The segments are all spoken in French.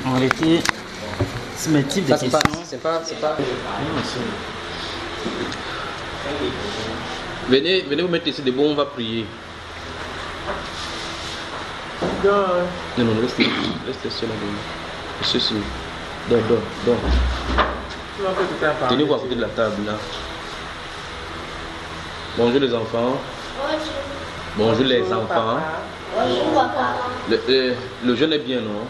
En réalité, c'est mes types de questions. C'est pas. Venez vous mettre ici debout, on va prier. Non, restez seul là. Ceci. Dors. Tenez-vous à côté de la table là. Bonjour les enfants. Bonjour les enfants. Bonjour papa. Le jeûne est bien, non?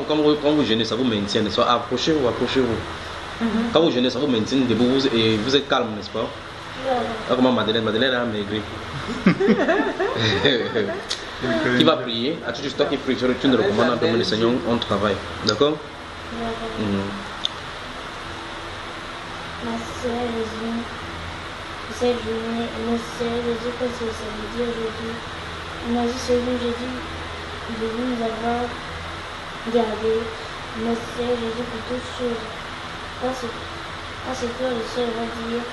Quand vous jeûnez, ça vous maintient, n'est-ce pas? Approchez-vous. Quand vous jeûnez, ça vous maintient debout et vous êtes calme, n'est-ce pas? Comment Madeleine a maigri. Qui va prier? As-tu juste toi qui prie? Tu nous recommandes un peu, le Seigneur, on travaille. D'accord? Ma soeur Jésus, cette journée, ma soeur Jésus, quand c'est samedi aujourd'hui, merci Seigneur Jésus de nous avoir gardés. Merci Jésus pour toutes choses. Parce que toi, le Seigneur va dire,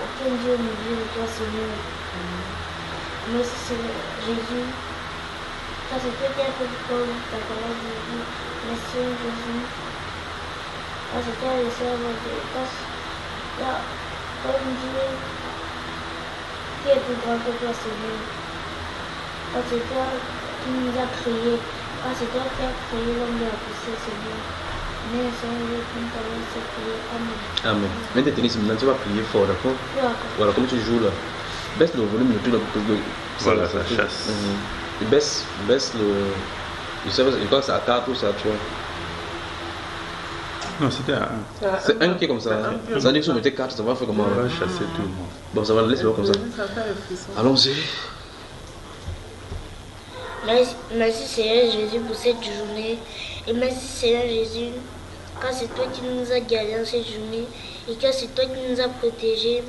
aucun Dieu au milieu de toi, Seigneur. Merci Seigneur Jésus. Parce que toi qui as fait comme ta parole dit, merci Jésus. Parce que toi, le Seigneur va dire, comme Dieu qui est plus grand que toi, Seigneur. Parce que toi qui nous as créés, parce que toi qui as créé l'homme de la poussière, Seigneur. Mais Seigneur, comme ta voix s'est priée. Amen. Amen. Maintenant, tu vas prier fort, d'accord? Voilà, comme tu joues là. Baisse le volume de tout là pour que voilà, ça chasse. Et baisse le. Je sais pas, quand c'est à 4 ou c'est à 3. Non, c'était à 1. C'est un qui est comme ça. Ça veut dire que si vous mettez 4, ça va faire comment? On va chasser tout le monde. Bon, ça va, laisse-le comme ça. Allons-y. Merci Seigneur Jésus pour cette journée. Et merci Seigneur Jésus, car c'est toi qui nous as gardés dans cette journée. Et car c'est toi qui nous as protégés.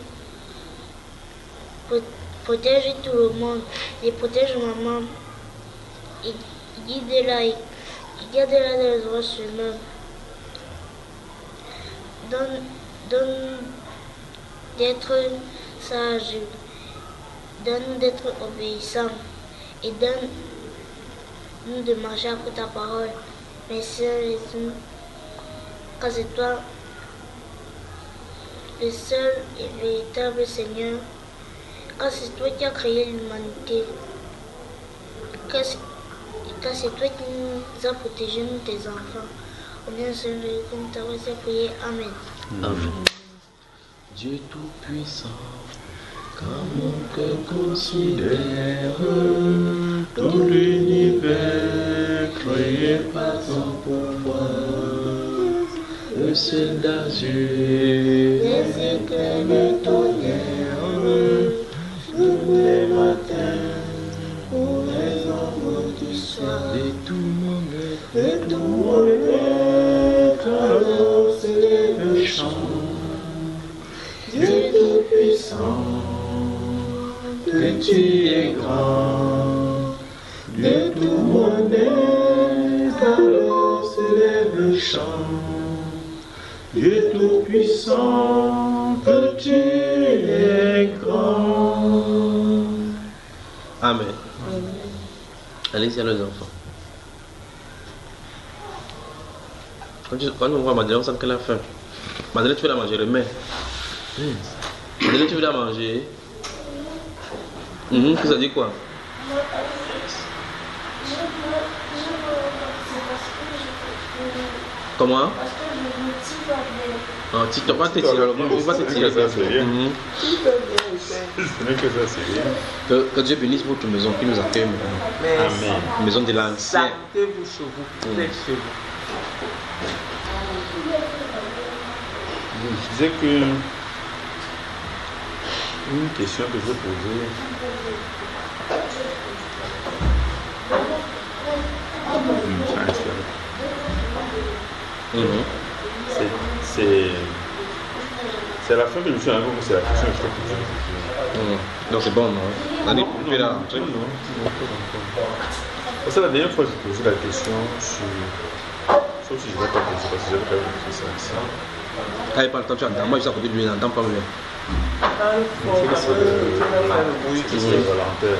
Protège tout le monde. Et protège maman. Et guide-la. Et garde-la dans le droit chemin. Donne d'être sage. Donne-nous d'être obéissants. Et donne-nous de marcher après ta parole. Merci Jésus, car c'est toi le seul et véritable Seigneur, car c'est toi qui as créé l'humanité, car c'est toi qui nous as protégés, nous tes enfants. Au nom de Seigneur, comme ta voix s'est priée. Amen. Amen. Dieu Tout-Puissant, quand mon cœur considère tout l'univers créé par ton pouvoir, le ciel d'azur, les éclairs de tonnerre, tous les matins, pour les ombres du soir, et tout mon être, alors c'est le chant. Dieu Tout-Puissant, que tu es grand, de tout mon être, alors s'élève le chant. Dieu Tout-Puissant, que tu es grand. Amen. Allez-y à les enfants. Quand on voit Madeleine, on sent qu'elle a faim. Madeleine, tu veux la manger, remets. Madeleine, tu veux la manger? Que ça dit quoi? Comment? Non, tu vas te tirer. On va te tirer. Que Dieu bénisse votre maison qui nous accueille maintenant. Amen. Maison de l'ancien. Sentez-vous chez vous. Vous êtes chez vous. Je disais que une question que je veux poser. C'est la fin que je me suis rendu compte que c'est la question que je te pose. Donc c'est bon, non? On est coupé là. Parce que la dernière fois, j'ai posé la question sur. Sauf si je ne vais pas poser, parce que j'avais quand même écrit ça ici. Quand il parle, toi tu entends. Moi, je suis à côté de lui, il n'entend pas bien. Oui, c'est volontaire.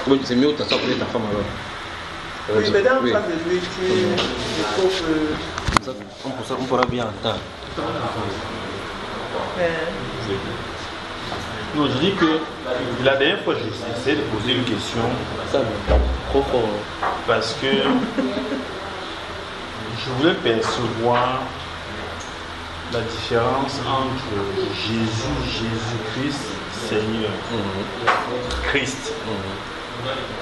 Oui, c'est mieux de t'asseoir à côté de ta femme alors. Oui, mais dans Oui. le cas de lui, il faut que... On pourra bien entendre. Non, je dis que la dernière fois, j'ai essayé de poser une question Ça, trop fort. parce que je voulais percevoir la différence entre Jésus-Christ, Seigneur, Christ.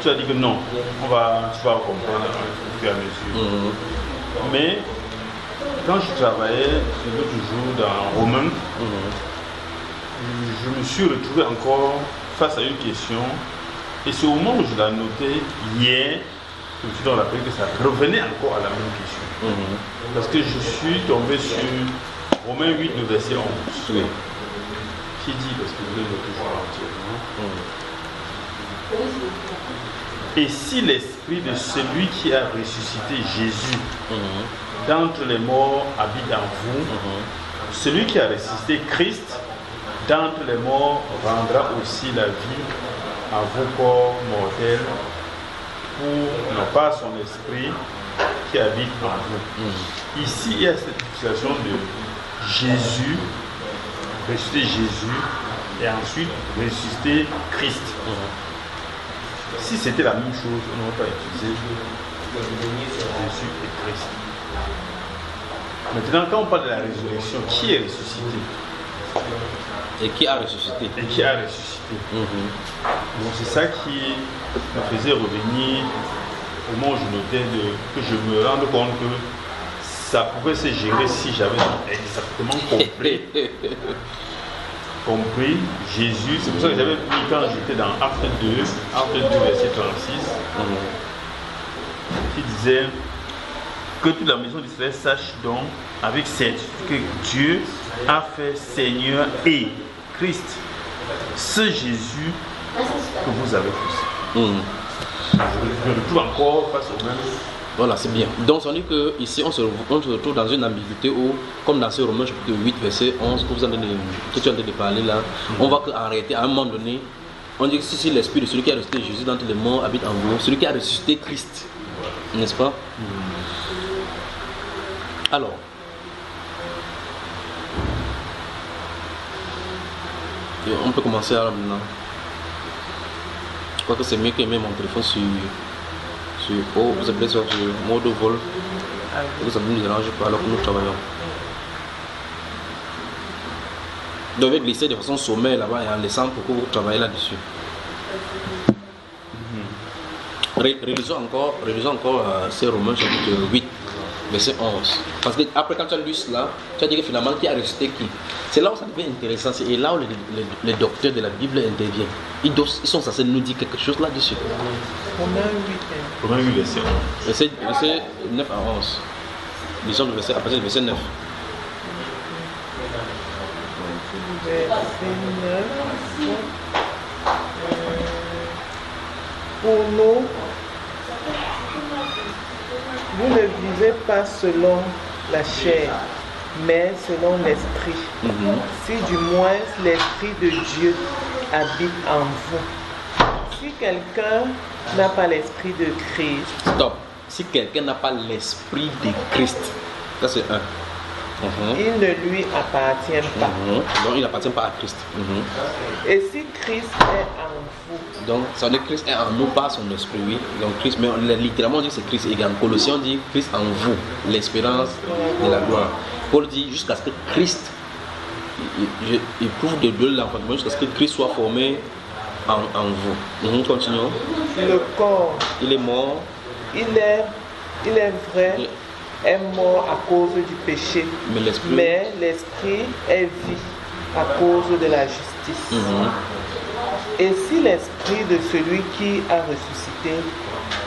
Tu as dit que non, tu vas comprendre au fur et à mesure. Mais quand je travaillais toujours dans Romains, je me suis retrouvé encore face à une question. Et c'est au moment où je l'ai noté hier, je me suis rappelé que ça revenait encore à la même question. Parce que je suis tombé sur Romains 8, le verset 11. Oui. Qui dit, parce que vous l'avez toujours entièrement. Et si l'esprit de celui qui a ressuscité Jésus d'entre les morts habite en vous, celui qui a ressuscité Christ d'entre les morts rendra aussi la vie à vos corps mortels pour, non pas son esprit qui habite en vous. Ici, il y a cette situation de Jésus, ressusciter Jésus et ensuite ressusciter Christ. Si c'était la même chose, on n'aurait pas utilisé Jésus et Christ. Maintenant, quand on parle de la résurrection, qui est ressuscité? Et qui a ressuscité? Et qui a ressuscité. Donc c'est ça qui me faisait revenir au moment où je notais que je me rende compte que ça pouvait se gérer si j'avais exactement compris Jésus. C'est pour ça que j'avais mis quand j'étais dans Acte 2, verset 36, qui disait que toute la maison d'Israël sache donc avec certitude que Dieu a fait Seigneur et Christ, ce Jésus que vous avez crucifié. Je me retrouve encore face au même. Voilà, c'est bien. Donc, ça veut dire qu'ici, on se retrouve dans une ambiguïté où, comme dans ce Romains chapitre 8, verset 11, que tu es en train de parler là, on voit qu'en réalité, à un moment donné, on dit que si l'esprit de celui qui a ressuscité Jésus d'entre les morts habite en vous, celui qui a ressuscité Christ, n'est-ce pas? Alors, on peut commencer alors maintenant. Je crois que c'est mieux que je mette mon téléphone sur vous appelez ça sur mode vol. Que ça ne nous dérange pas alors que nous travaillons. Vous devez glisser de façon sommaire là-bas et en laissant pour que vous travaillez là-dessus. Réalisons encore ces Romains chapitre 8, verset 11. Parce que après quand tu as lu cela, tu as dit que finalement qui a ressuscité qui? C'est là où ça devient intéressant, et là où les docteurs de la Bible interviennent. Ils sont censés nous dire quelque chose là-dessus. Romains 8, verset 11. Verset 9 à 11. Lisons le verset, à partir du verset 9. Pour nous, vous ne vivez pas selon la chair, mais selon l'esprit. Si du moins l'esprit de Dieu habite en vous. Si quelqu'un n'a pas l'esprit de Christ. Stop. Si quelqu'un n'a pas l'esprit de Christ, ça c'est un. Il ne lui appartient pas. Donc il n'appartient pas à Christ. Et si Christ est en vous. Donc ça veut dire que Christ est en nous par son esprit, oui. Donc Christ, mais littéralement on dit que c'est Christ égal. Colossiens on dit Christ en vous, l'espérance de la gloire. Paul dit jusqu'à ce que Christ, il prouve de l'enfantement jusqu'à ce que Christ soit formé en vous. Continuons. Le corps, il est mort. Il est vrai, est mort à cause du péché, mais l'esprit est vie à cause de la justice. Et si l'esprit de celui qui a ressuscité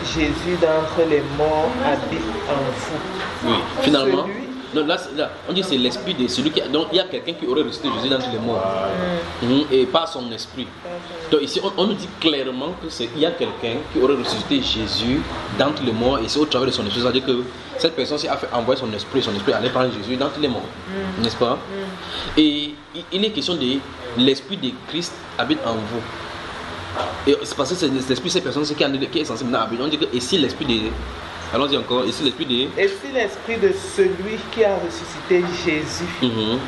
Jésus d'entre les morts habite en vous. Oui, finalement. Donc là, on dit que c'est l'esprit de celui qui. Donc il y a quelqu'un qui aurait ressuscité Jésus d'entre les morts. Et pas son esprit. Donc ici, on nous dit clairement qu'il y a quelqu'un qui aurait ressuscité Jésus d'entre les morts. Et c'est au travers de son esprit. C'est-à-dire que cette personne-ci a fait envoyer son esprit allait prendre Jésus d'entre les morts. N'est-ce pas? Et il est question de l'esprit de Christ habite en vous. Et c'est parce que c'est l'esprit de ces personnes qui est censé maintenant habiter. On dit que et si l'esprit de... Allons-y encore, et si l'esprit de... Et si l'esprit de celui qui a ressuscité Jésus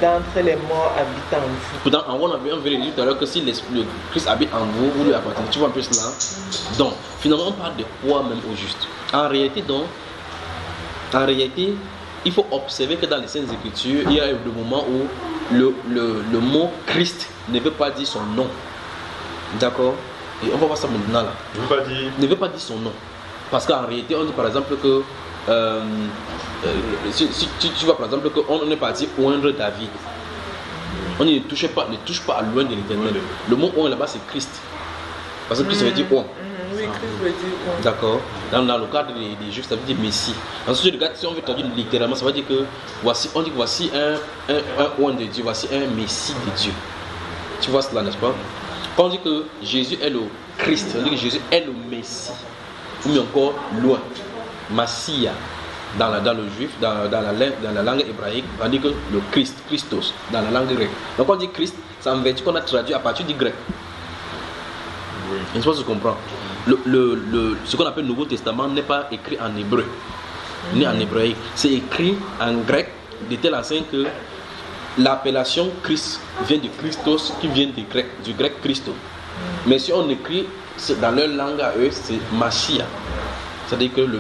d'entre les morts habite en vous. Pourtant, on avait dit tout à l'heure que si l'esprit de Christ habite en vous, vous lui appartenez. Tu vois un peu cela? Donc, finalement, on parle de quoi même au juste? En réalité, il faut observer que dans les Saintes Écritures, il y a le moment où le mot Christ ne veut pas dire son nom. D'accord? Et on va voir ça maintenant là. Ne veut pas dire son nom. Parce qu'en réalité, on dit par exemple que si tu vois par exemple qu'on est parti oindre David, on ne touche pas à loin de l'Éternel. Le mot oindre là-bas c'est Christ. Parce que Christ veut dire oindre. Oui, Christ veut dire oindre. D'accord. Dans le cadre des juifs, ça veut dire Messie. Ensuite, si on veut traduire littéralement, ça veut dire que voici un oindre de Dieu, voici un Messie de Dieu. Tu vois cela, n'est-ce pas? Quand on dit que Jésus est le Christ, on dit que Jésus est le Messie. Ou bien encore loin, Massia dans le juif, dans la langue hébraïque, on dit que le Christ, Christos, dans la langue grecque. Donc quand on dit Christ, c'est un vertu qu'on a traduit à partir du grec. Oui. Je pense que tu comprends. Ce qu'on appelle le Nouveau Testament n'est pas écrit en hébreu, ni en hébraïque. C'est écrit en grec, de telle enseigne que l'appellation Christ vient de Christos, qui vient du grec Christo. Mais si on écrit dans leur langue à eux, c'est Massia. C'est-à-dire que le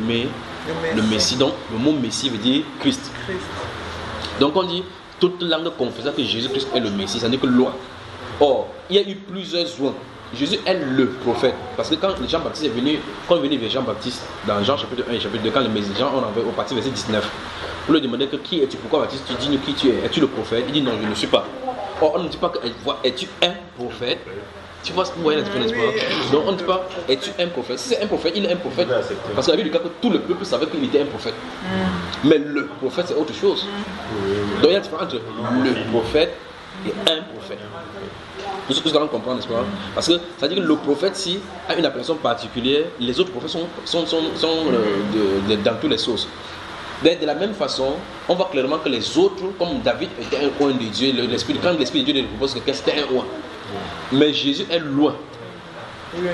Messie, donc le mot Messie veut dire Christ. Donc on dit, toute langue confesse que Jésus-Christ est le Messie, c'est-à-dire que loin. Or, il y a eu plusieurs loin. Jésus est le prophète. Parce que quand Jean-Baptiste est venu, quand il est venu vers Jean-Baptiste, dans Jean chapitre 1 et chapitre 2, quand les gens ont envoyé au parti verset 19, on lui demandait que qui es-tu, pourquoi Baptiste, tu dis-nous qui tu es, es-tu le prophète? Il dit non, je ne suis pas. Or, on ne dit pas que es-tu un prophète? Tu vois ce que vous voyez la différence, n'est-ce pas? Donc on ne dit pas, es-tu un prophète? Si c'est un prophète, il est un prophète. Parce qu'il y avait du cas que tout le peuple savait qu'il était un prophète. Mais le prophète, c'est autre chose. Donc il y a une différence entre le prophète et un prophète. Tout ce que nous allons comprendre, n'est-ce pas? Parce que ça veut dire que le prophète, si a une appellation particulière, les autres prophètes sont dans toutes les sauces. De la même façon, on voit clairement que les autres, comme David était un oint de Dieu, quand l'Esprit de Dieu lui propose que c'était un oint. Mais Jésus est loin. Oui.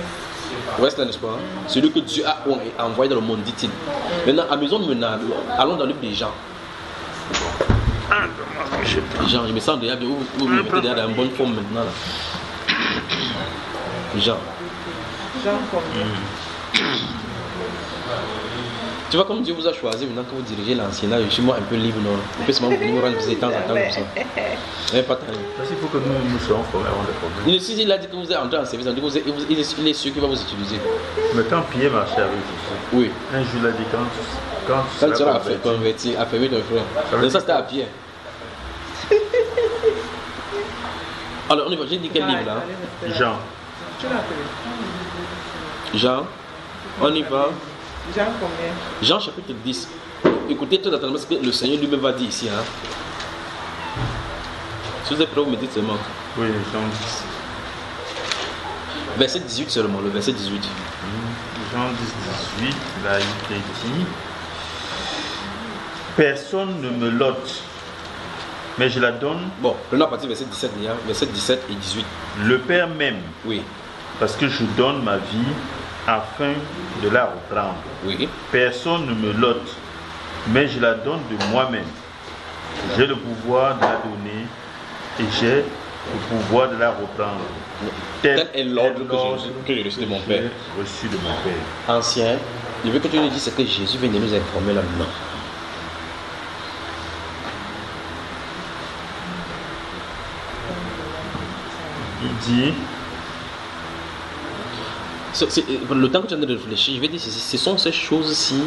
Ouais, c'est n'est-ce pas? Celui que Dieu a envoyé dans le monde, dit-il. Maintenant, amusons-nous maintenant. Allons dans le livre des Jean. Jean, je me sens déjà bien. Vous me mettez déjà dans une bonne forme maintenant. Là. Jean. Jean combien? Tu vois comme Dieu vous a choisi maintenant que vous dirigez l'ancien, je suis moi un peu libre, non? On peut seulement venir rendre visite de temps en temps comme ça. Mais pas tant. Parce qu'il faut que nous soyons formés avant les problèmes. Si il a dit que vous êtes entré en service, il est sûr qu'il va vous utiliser. Mais quand Pierre marchait avec Jésus, oui. Un jour il a dit quand tu seras converti, affermi ton frère. Mais ça c'était à Pierre. Alors on y va, j'ai dit quel livre là? Jean. Jean, on y va. Jean combien? Jean chapitre 10. Écoutez tout attentivement ce que le Seigneur lui-même va dire ici. Hein. Si vous êtes prêts, vous me dites seulement. Oui, Jean 10. Verset 18 seulement, le verset 18. Jean 10, 18, là il est dit: personne ne me l'ôte, mais je la donne. Bon, prenons à partir du verset 17, verset 17 et 18. Le Père m'aime. Oui. Parce que je donne ma vie afin de la reprendre. Oui. Personne ne me l'ôte, mais je la donne de moi-même. J'ai le pouvoir de la donner et j'ai le pouvoir de la reprendre. Tel est l'ordre que j'ai reçu de mon Père. Ancien, je veux que tu nous dises ce que Jésus vient de nous informer là-dedans. Il dit... le temps que tu es en train de réfléchir, je vais dire, ce sont ces choses-ci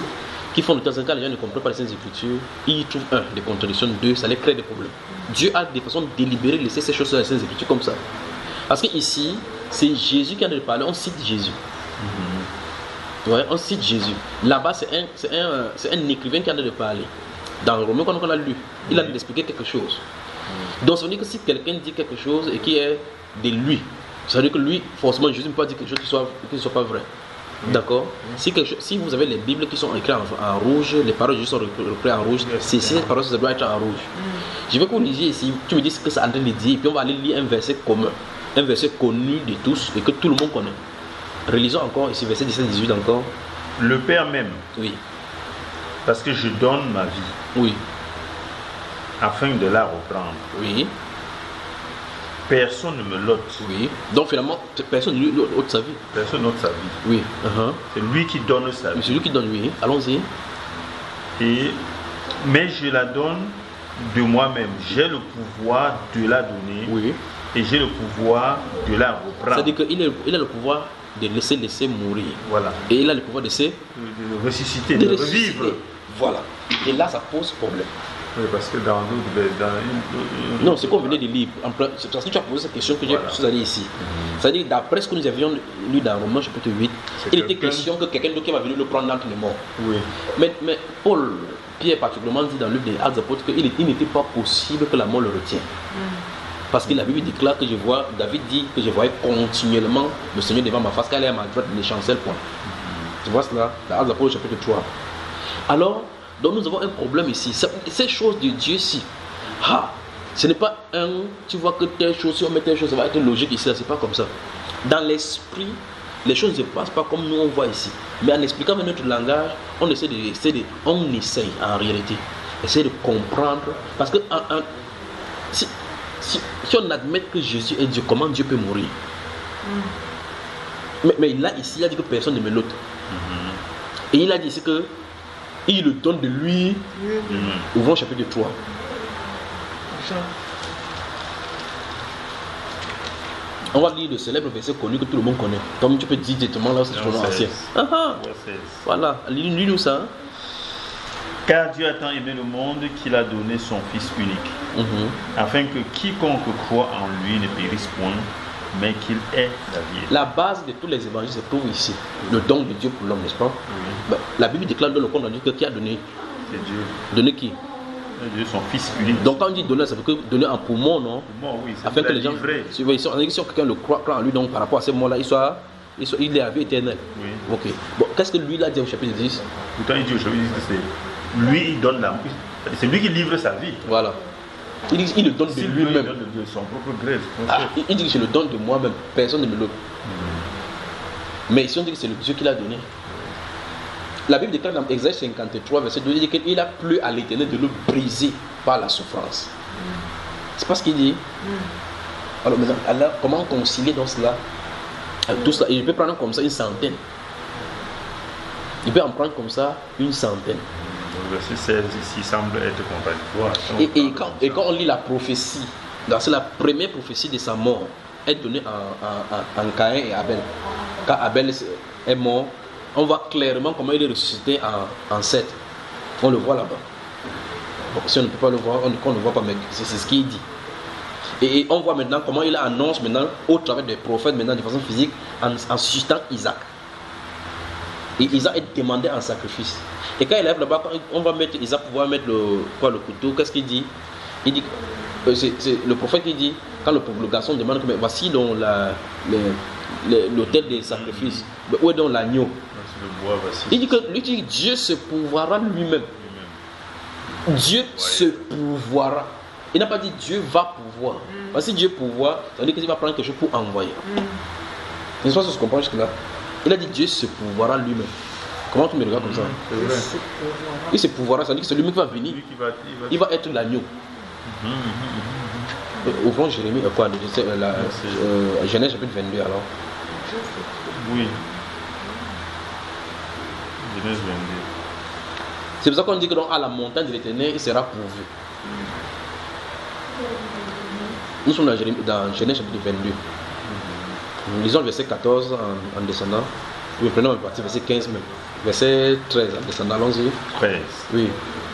qui font de temps en temps les gens ne comprennent pas les Saintes Écritures. Ils trouvent des contradictions, deux, ça les crée des problèmes. Dieu a des façons délibérées de laisser ces choses dans les Saintes Écritures comme ça. Parce qu'ici, c'est Jésus qui a de parler, on cite Jésus. Ouais, on cite Jésus. Là-bas, c'est un écrivain qui a de parler. Dans le roman qu'on a lu, il a d'expliquer quelque chose. Donc ça veut dire que si quelqu'un dit quelque chose et qui est de lui, ça veut dire que lui, forcément, Jésus ne peut pas dire quelque chose qui ne soit pas vrai. D'accord? Si vous avez les Bibles qui sont écrites en rouge, les paroles de Jésus sont reprises en rouge, c'est ces paroles ça doit être en rouge. Je veux que vous lisiez ici, tu me dis ce que ça est en train de dire, et puis on va aller lire un verset commun. Un verset connu de tous et que tout le monde connaît. Relisons encore ici, verset 17-18 encore. Le Père m'aime. Oui. Parce que je donne ma vie. Oui. Afin de la reprendre. Oui. Personne ne me l'ôte. Oui. Donc finalement, personne ne ôte sa vie. Personne n'ôte sa vie. Oui. C'est lui qui donne sa vie. C'est lui qui donne, oui. Allons-y. Mais je la donne de moi-même. J'ai le pouvoir de la donner. Oui. Et j'ai le pouvoir de la reprendre. C'est-à-dire qu'il a le pouvoir de laisser mourir. Voilà. Et il a le pouvoir de ressusciter, de revivre. Voilà. Et là, ça pose problème. Oui, parce que dans non, c'est qu'on venait de lire. Parce que tu as posé cette question que j'ai posée ici. C'est-à-dire, d'après ce que nous avions lu dans Romains chapitre 8, il était question que quelqu'un d'autre va venir le prendre entre les morts. Oui. Mais Pierre particulièrement dit dans le livre des Actes des Apôtres qu'il n'était pas possible que la mort le retienne. Parce que la Bible déclare que David dit que je voyais continuellement le Seigneur devant ma face, qu'elle est à ma droite, ne chancelle point. Tu vois cela dans Actes des Apôtres chapitre 3. Alors, donc nous avons un problème ici. Ces choses de Dieu-ci, ce n'est pas tu vois que telle chose, si on met telle chose, ça va être logique ici, c'est pas comme ça. Dans l'esprit, les choses ne se passent pas comme nous on voit ici. Mais en expliquant avec notre langage, on essaye en réalité, essayer de comprendre. Parce que si on admet que Jésus est Dieu, comment Dieu peut mourir? Mais là, ici, il a dit que personne ne me l'ôte. Et il a dit ici que il le donne de lui. Ouvrons chapitre 3. On va lire le célèbre verset connu que tout le monde connaît. Comme tu peux dire directement là, c'est ton nom ancien. Voilà, lis-nous ça. Car Dieu a tant aimé le monde qu'il a donné son Fils unique, afin que quiconque croit en lui ne périsse point, mais qu'il ait la vie. La base de tous les évangiles se trouve ici. Le don de Dieu pour l'homme, n'est-ce pas? La Bible déclare dans le compte rendu que qui a donné? C'est Dieu. Donné qui? Dieu, son Fils unique. Donc quand on dit donner, ça veut dire donner en poumon, non? Poumon, oui. Afin que les gens, si quelqu'un le croit en lui, donc par rapport à ce mot-là, il est à vie éternelle. Oui. Ok. Bon, qu'est-ce que lui il a dit au chapitre 10? Pourtant il dit au chapitre 10 que c'est lui, il donne la vie. C'est lui qui livre sa vie. Voilà. Il dit il le donne de lui-même. Il donne de son propre gré. Il dit que je le donne de moi-même. Personne ne me l'autre. Mais ici on dit que c'est le Dieu qui l'a donné. La Bible déclare dans Exode 53, verset 12, il dit qu'il a plu à l'Éternel de le briser par la souffrance. C'est pas ce qu'il dit. Alors, comment concilier dans cela? Tout cela, il peut prendre comme ça une centaine. Il peut en prendre comme ça une centaine. Le verset 16 ici semble être contradictoire. Et quand on lit la prophétie, c'est la première prophétie de sa mort, est donnée en Caïn et Abel. Quand Abel est mort, on voit clairement comment il est ressuscité en 7. On le voit là-bas. Bon, si on ne peut pas le voir, on ne le voit pas, mais c'est ce qu'il dit. Et on voit maintenant comment il annonce maintenant au travers des prophètes, maintenant de façon physique, en suscitant Isaac. Et Isaac est demandé en sacrifice. Et quand il arrive là-bas, on va mettre Isaac pouvoir mettre le couteau, qu'est-ce qu'il dit? Il dit, c'est le prophète qui dit, quand le garçon demande, mais voici donc l'autel des sacrifices, où est donc l'agneau? Il dit que Dieu se pourvoira lui-même. Dieu se pourvoira. Il n'a pas dit Dieu va pouvoir. Parce que si Dieu pourvoit, ça veut dire qu'il va prendre quelque chose pour envoyer. N'est-ce pas ce que je comprends jusque-là? Il a dit Dieu se pourvoira lui-même. Comment tu me regardes comme ça? Il se pourvoira, ça veut dire que c'est lui-même qui va venir. Il va être l'agneau. Ouvrons Jérémie, Genèse chapitre 22 alors. Oui. Genèse 22. C'est pour ça qu'on dit que donc, à la montagne de l'Éternel, il sera pourvu. Nous sommes dans Genèse chapitre 22. Nous lisons le verset 14 en descendant. Oui, prenons une partie, verset 15 même. Verset 13 en descendant, allons-y. 13. Oui.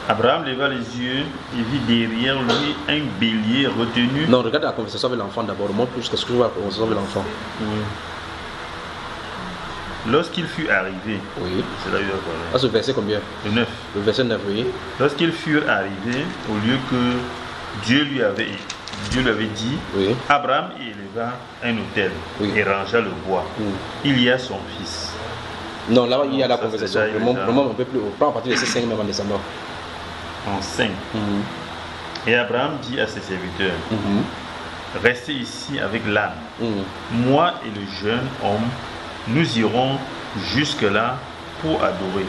Abraham leva les yeux et vit derrière lui un bélier retenu. Non, regarde la conversation avec l'enfant d'abord. Montre plus que ce que je vois la conversation avec l'enfant. Oui. Lorsqu'il fut arrivé, oui. C'est là où il va parler. Ah, ce verset combien? Le 9. Le verset 9, oui. Lorsqu'ils furent arrivés, au lieu que Dieu lui avait dit, oui. Abraham y éleva un autel, oui, et rangea le bois. Il y a son fils. Non, là il y a la conversation. Vraiment un peu plus haut. Pas en partir de ces 5 même en descendant. En 5. Et Abraham dit à ses serviteurs, restez ici avec l'âne. Moi et le jeune homme, nous irons jusque-là pour adorer.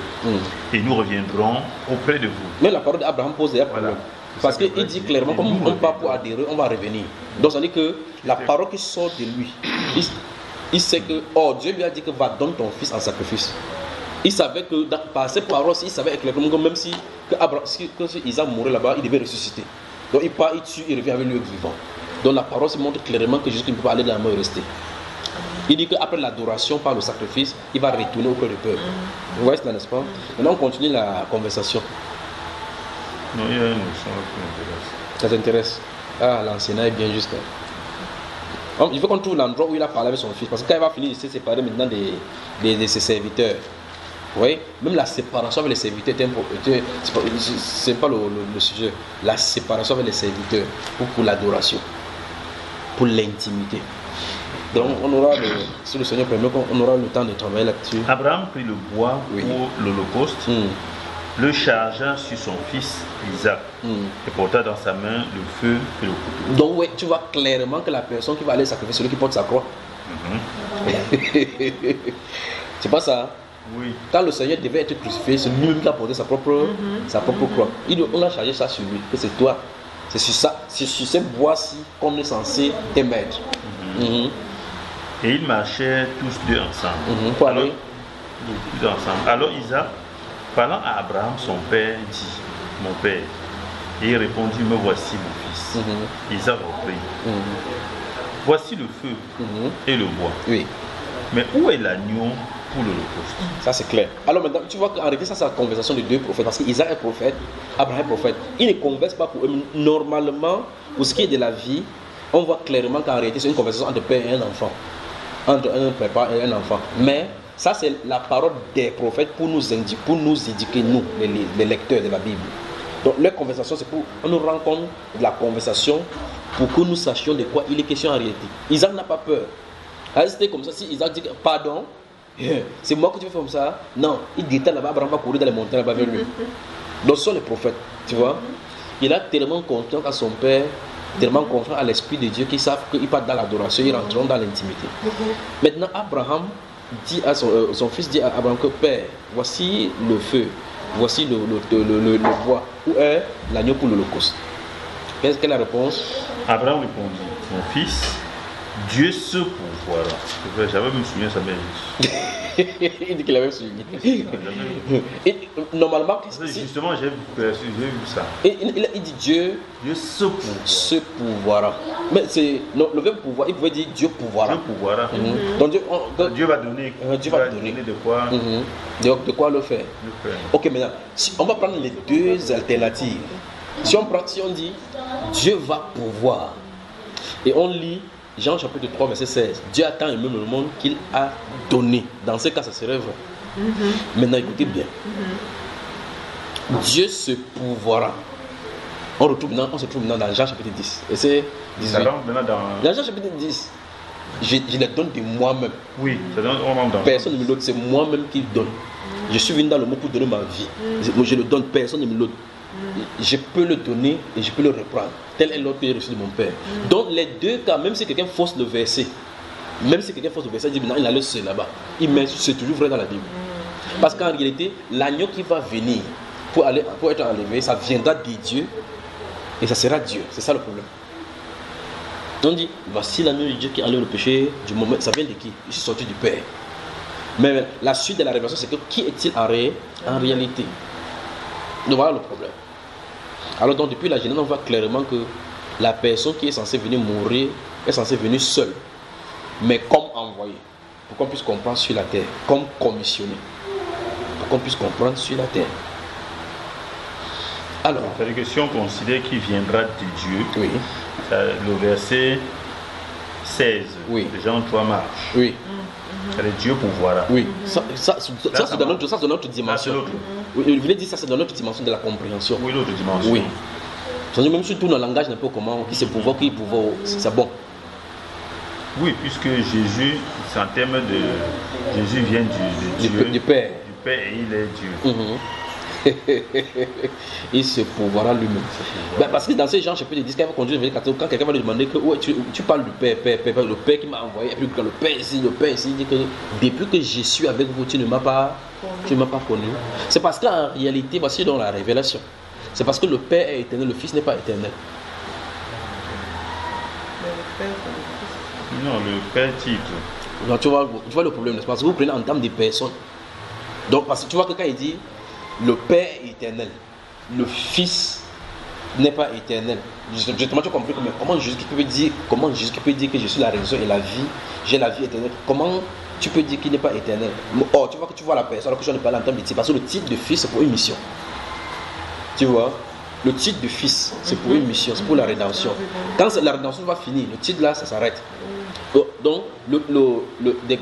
Et nous reviendrons auprès de vous. Mais la parole d'Abraham pose un problème. Parce qu'il dit clairement, comme on part pour adhérer, on va revenir. Donc ça veut dire que la parole qui sort de lui, il sait que, Dieu lui a dit que va donner ton fils en sacrifice. Il savait que par ces paroles, il savait clairement que même si Isaac mourait là-bas, il devait ressusciter. Donc il part, il tue, il revient avec lui vivant. Donc la parole se montre clairement que Jésus ne peut pas aller dans la mort et rester. Il dit qu'après l'adoration par le sacrifice, il va retourner auprès du peuple. Vous voyez cela, n'est-ce pas? Maintenant on continue la conversation. Non, il y a une notion qui m'intéresse. Ça t'intéresse? Ah, l'enseignant est bien juste. Il faut qu'on trouve l'endroit où il a parlé avec son fils. Parce que quand il va finir, il s'est séparé maintenant de ses serviteurs. Vous voyez? Même la séparation avec les serviteurs, c'est pas le sujet. La séparation avec les serviteurs pour l'adoration, pour l'intimité. Donc on aura, si le Seigneur permet, on aura le temps de travailler là-dessus. Abraham prit le bois pour l'Holocauste, le chargea sur son fils Isaac et porta dans sa main le feu et le couteau. Donc ouais, tu vois clairement que la personne qui va aller sacrifier, c'est celui qui porte sa croix. C'est pas ça? Oui. Quand le Seigneur devait être crucifié, c'est lui qui a porté sa propre croix. On a chargé ça sur lui, que c'est toi. C'est sur ça, c'est sur ces bois-ci qu'on est censé émettre. Et ils marchaient tous deux ensemble. Pour aller. Alors Isaac, parlant à Abraham, son père, dit, mon père. Et il répondit, me voici mon fils. Isaac reprit. Voici le feu et le bois. Oui. Mais où est l'agneau pour l'Holocauste? Ça c'est clair. Alors maintenant, tu vois qu'en réalité, ça c'est la conversation de deux prophètes. Parce qu'Isaac est prophète, Abraham est prophète. Ils ne conversent pas pour eux. Normalement, pour ce qui est de la vie, on voit clairement qu'en réalité, c'est une conversation entre père et un enfant. Entre un papa et un enfant. Mais ça c'est la parole des prophètes pour nous éduquer, nous, les lecteurs de la Bible. Donc leur conversation, c'est pour on nous rend compte de la conversation pour que nous sachions de quoi il est question en réalité. Isaac n'a pas peur. C'était comme ça, si Isaac dit pardon, c'est moi que tu fais comme ça. Non, il dit là-bas, Abraham va courir dans les montagnes là-bas vers lui. Donc ce sont les prophètes, tu vois. Il a tellement confiance à son père, tellement confiance à l'Esprit de Dieu qu'ils savent qu'ils partent dans l'adoration, ils rentreront dans l'intimité. Maintenant, Abraham dit à son fils dit à Abraham que père, voici le feu, voici le bois, où est l'agneau pour l'Holocauste? Quelle est la réponse? Abraham répondit, mon fils, Dieu se pourvoira. J'avais même souligné ça, mais il dit qu'il avait souligné. Normalement, justement, j'ai vu ça. Il dit Dieu se pourvoira. Mais c'est le verbe pouvoir, il pouvait dire Dieu pourvoira. Dieu pourvoira. Donc Dieu va donner. Dieu va donner de quoi. De quoi le faire. Ok, maintenant, on va prendre les deux alternatives. Si on dit Dieu va pourvoir, et on lit Jean chapitre 3 verset 16, Dieu a tant aimé le monde qu'il a donné. Dans ce cas, ça serait vrai. Maintenant, écoutez bien. Dieu se pourvoira. On se trouve maintenant dans Jean chapitre 10. Et c'est 18. Dans Jean chapitre 10, je les donne de moi-même. Oui, ça donne personne ne me l'autre, c'est moi-même qui donne. Je suis venu dans le monde pour donner ma vie. Je le donne, personne ne me l'autre. Je peux le donner et je peux le reprendre. Tel est l'ordre que j'ai reçu de mon père. Donc les deux cas, même si quelqu'un force le verset, il dit maintenant il a le seul là-bas. C'est toujours vrai dans la Bible. Parce qu'en réalité, l'agneau qui va venir pour être enlevé, ça viendra de Dieu et ça sera Dieu. C'est ça le problème. On dit, voici l'agneau de Dieu qui enlève le péché du moment. Ça vient de qui? Il est sorti du Père. Mais la suite de la révélation, c'est que qui est-il en réalité? Donc voilà le problème. Alors donc depuis la Genèse, on voit clairement que la personne qui est censée venir mourir est censée venir seule, mais comme envoyée, pour qu'on puisse comprendre sur la terre, comme commissionné, pour qu'on puisse comprendre sur la terre. Alors, c'est-à-dire que si on considère qu'il viendra de Dieu, oui. Le verset 16 oui. de Jean 3 marche. Oui. C'est Dieu pourvoira. Oui, ça c'est dans notre dimension. Oui, il voulait dire ça, c'est dans notre dimension de la compréhension. Oui, l'autre dimension. Oui. Même si tout le langage n'est pas comment, qui c'est pouvoir, qui pouvoir, c'est bon. Oui, puisque Jésus, c'est en termes de. Jésus vient du Dieu. Du Père. Du Père et il est Dieu. Il se pourvoira lui-même. Ben, parce que dans ces gens, je peux te dire, quand quelqu'un va lui demander que ouais, tu parles du Père, le Père qui m'a envoyé, et puis quand le Père ici, il dit que depuis que je suis avec vous, tu ne m'as pas connu. C'est parce qu'en réalité, voici dans la révélation. C'est parce que le Père est éternel, le Fils n'est pas éternel. Non, le Père titre. Donc, tu vois le problème, c'est parce que vous prenez en termes de personnes. Donc, parce que tu vois que quand il dit le Père est éternel, le Fils n'est pas éternel. Justement, tu as compris comment Jésus peut dire que je suis la raison et la vie, j'ai la vie éternelle. Comment tu peux dire qu'il n'est pas éternel? Oh, tu vois que tu vois la personne, alors que je ne parle en termes de titre, parce que le titre de Fils c'est pour une mission. Tu vois, le titre de Fils c'est pour une mission, c'est pour la rédemption. Quand la rédemption va finir, le titre là, ça s'arrête. Donc, de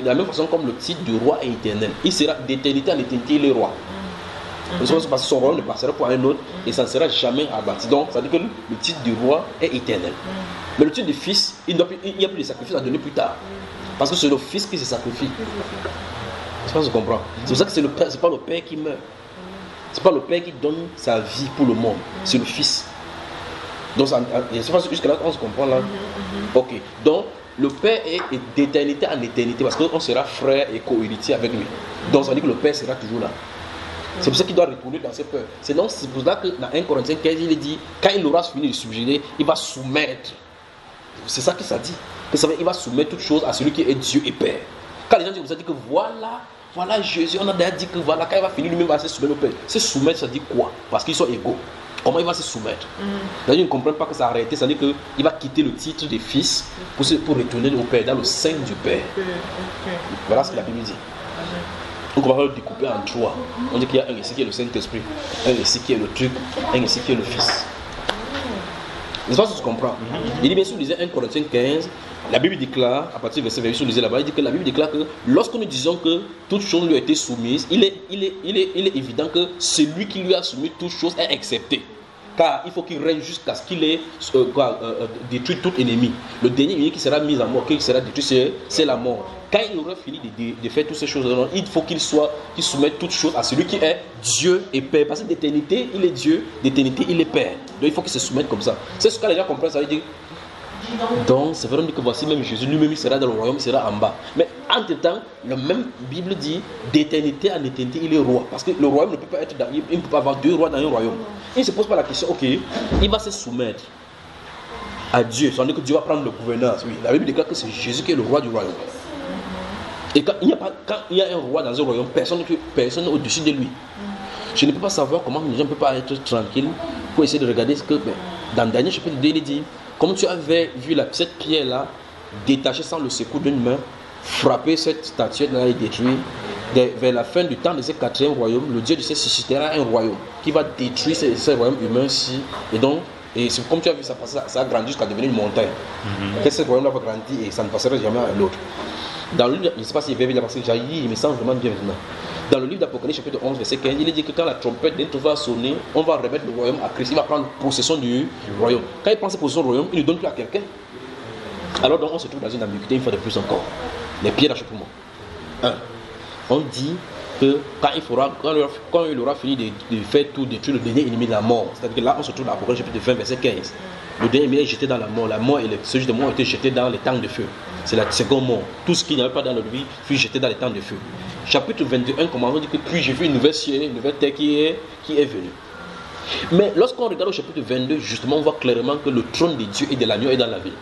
la même façon comme le titre du roi est éternel, il sera d'éternité en éternité, il est roi. Parce que son royaume ne passera pour un autre et ça ne sera jamais abattu. Donc, ça veut dire que le titre du roi est éternel. Mais le titre du fils, il n'y a plus de sacrifice à donner plus tard. Parce que c'est le fils qui se sacrifie. Je pense que tu comprends. C'est pour ça que c'est pas le père qui meurt. C'est pas le père qui donne sa vie pour le monde. C'est le fils. Donc, jusqu'à là, on se comprend là. Ok. Donc, le Père est d'éternité en éternité parce qu'on sera frère et co-héritier avec lui. Donc ça veut dire que le Père sera toujours là. C'est pour ça qu'il doit retourner dans ses peurs. C'est pour ça que dans 1 Corinthiens 15, il est dit, quand il aura fini de subjuguer, il va soumettre. C'est ça que ça dit. Que ça veut dire qu'il va soumettre toutes choses à celui qui est Dieu et Père. Quand les gens disent que voilà Jésus, on a déjà dit que voilà, quand il va finir lui-même, il va se soumettre au Père. Se soumettre, ça dit quoi? Parce qu'ils sont égaux. Comment il va se soumettre? D'ailleurs, ils ne comprennent pas que ça a arrêté. Ça veut dire qu'il va quitter le titre de fils pour retourner au Père, dans le sein du Père. Voilà ce que la Bible dit. Donc on va le découper en trois. On dit qu'il y a un ici qui est le Saint-Esprit, un ici qui est le truc, un ici qui est le Fils. Je pense que tu comprends. Il dit bien sûr, lisez 1 Corinthiens 15, la Bible déclare, à partir du verset 28, lisez là-bas, il dit que la Bible déclare que lorsque nous disons que toute chose lui a été soumise, il est évident que celui qui lui a soumis toute chose est accepté. Car il faut qu'il règne jusqu'à ce qu'il ait détruit tout ennemi. Le dernier ennemi qui sera mis à mort, qui sera détruit, c'est la mort. Quand il aura fini de faire toutes ces choses, il faut qu'il soumette toutes choses à celui qui est Dieu et Père. Parce que d'éternité, il est Dieu, d'éternité, il est Père. Donc il faut qu'il se soumette comme ça. C'est ce que les gens comprennent, ça veut dire. Donc c'est vraiment que voici même Jésus lui-même il sera dans le royaume, il sera en bas. Mais entre temps, la même Bible dit d'éternité en éternité il est roi. Parce que le royaume ne peut pas être il ne peut pas avoir deux rois dans un royaume. Il ne se pose pas la question, ok, il va se soumettre à Dieu. Ça veut dire que Dieu va prendre le gouvernance. Oui, la Bible déclare que c'est Jésus qui est le roi du royaume. Et quand il y a un roi dans un royaume, personne au-dessus de lui. Je ne peux pas savoir comment les gens ne peuvent pas être tranquilles pour essayer de regarder ce que dans le dernier chapitre 2 il dit. Comme tu avais vu cette pierre-là détachée sans le secours d'une main, frapper cette statue-là et détruire, vers la fin du temps de ce quatrième royaume, le Dieu de ce suscitera un royaume qui va détruire ce royaume humain-ci. Et c'est comme tu as vu, ça a grandi jusqu'à devenir une montagne. Que ce royaume-là va grandir et ça ne passera jamais à l'autre. Dans le livre, je ne sais pas s'il va bien parce que il me semble vraiment bien maintenant. Dans le livre d'Apocalypse, chapitre 11, verset 15, il est dit que quand la trompette d'un va sonner, on va remettre le royaume à Christ. Il va prendre possession du royaume. Quand il prend possession du royaume, il ne donne plus à quelqu'un. Alors donc on se trouve dans une ambiguïté une fois de plus encore. Les pieds d'achoppement. 1. On dit que quand il aura fini de faire tout, détruire le dernier ennemi de la mort, c'est-à-dire que là on se trouve dans l'Apocalypse chapitre 20, verset 15. Le dernier ennemi est jeté dans la mort. La mort et ce juste de mort ont été jetés dans les temps de feu. C'est la seconde mort. Tout ce qui n'avait pas dans notre vie fut jeté dans les temps de feu. Chapitre 22, commençons dit que puis j'ai vu une nouvelle ciel, une nouvelle terre qui est venue. Mais lorsqu'on regarde au chapitre 22, justement, on voit clairement que le trône de Dieu et de l'agneau est dans la ville.